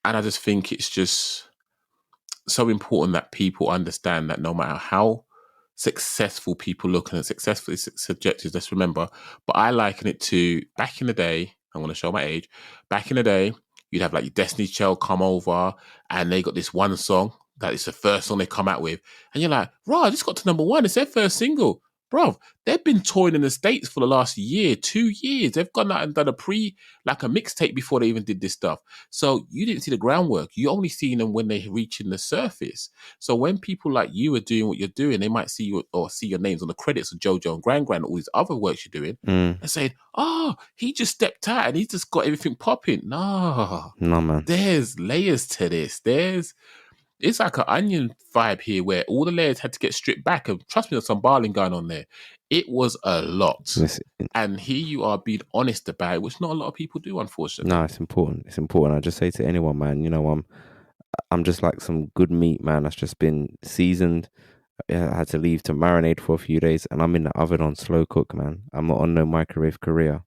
And I just think it's just so important that people understand that no matter how successful people look, and successful is subjective, let's remember, but I liken it to back in the day, I'm going to show my age, back in the day, you'd have like your Destiny's Child come over and they got this one song that is the first song they come out with. And you're like, I just got to number one. It's their first single. Bro, they've been touring in the States for the last year, 2 years. They've gone out and done a mixtape before they even did this stuff. So you didn't see the groundwork. You only seen them when they're reaching the surface. So when people like you are doing what you're doing, they might see you or see your names on the credits of JoJo and Gran Gran, all these other works you're doing, and saying, he just stepped out and he's just got everything popping. No, man. There's layers to this. It's like an onion vibe here where all the layers had to get stripped back. And trust me, there's some barling going on there. It was a lot. Listen. And here you are being honest about it, which not a lot of people do, unfortunately. No, it's important. It's important. I just say to anyone, man, you know, I'm just like some good meat, man. That's just been seasoned. I had to leave to marinate for a few days, and I'm in the oven on slow cook, man. I'm not on no microwave career.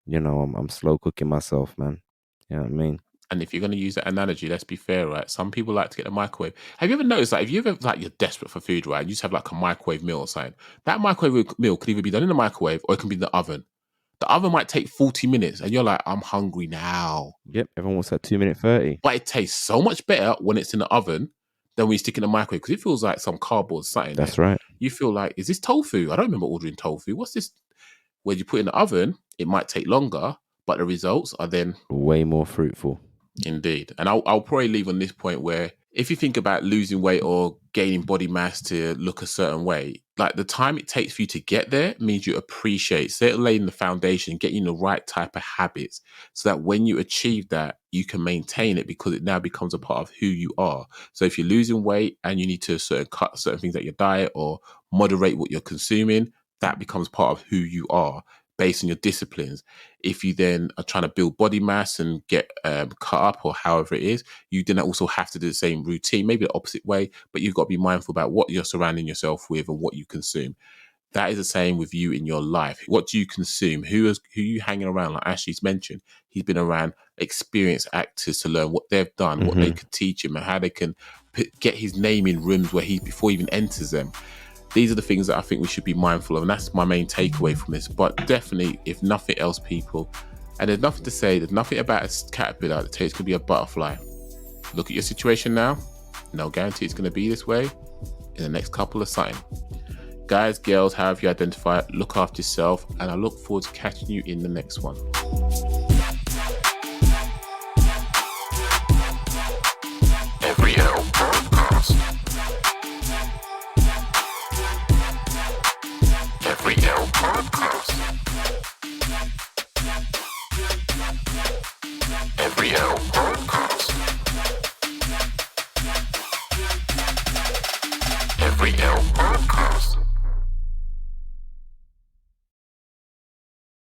You know, I'm slow cooking myself, man. You know what I mean? And if you're going to use that analogy, let's be fair, right? Some people like to get a microwave. Have you ever noticed that if you ever, like, you're desperate for food, right? You just have like a microwave meal or something. That microwave meal could either be done in the microwave or it can be in the oven. The oven might take 40 minutes and you're like, I'm hungry now. Yep, everyone wants that 2 minute 30. But it tastes so much better when it's in the oven than when you stick it in the microwave, because it feels like some cardboard something. That's there. right. You feel like, is this tofu? I don't remember ordering tofu. What's this? When you put it in the oven, it might take longer, but the results are then way more fruitful. Indeed. And I'll probably leave on this point where if you think about losing weight or gaining body mass to look a certain way, like the time it takes for you to get there means you appreciate, laying the foundation, getting the right type of habits so that when you achieve that, you can maintain it because it now becomes a part of who you are. So if you're losing weight and you need to cut certain things at your diet or moderate what you're consuming, that becomes part of who you are based on your disciplines. If you then are trying to build body mass and get cut up or however it is, you then also have to do the same routine, maybe the opposite way, but you've got to be mindful about what you're surrounding yourself with and what you consume. That is the same with you in your life. What do you consume? Who are you hanging around? Like Ashley's mentioned, he's been around experienced actors to learn what they've done, what they could teach him and how they can get his name in rooms where before he even enters them. These are the things that I think we should be mindful of. And that's my main takeaway from this. But definitely, if nothing else, people, and there's nothing to say, there's nothing about a caterpillar that takes could be a butterfly. Look at your situation now. No guarantee it's going to be this way in the next couple of something. Guys, girls, however you identify it, look after yourself. And I look forward to catching you in the next one.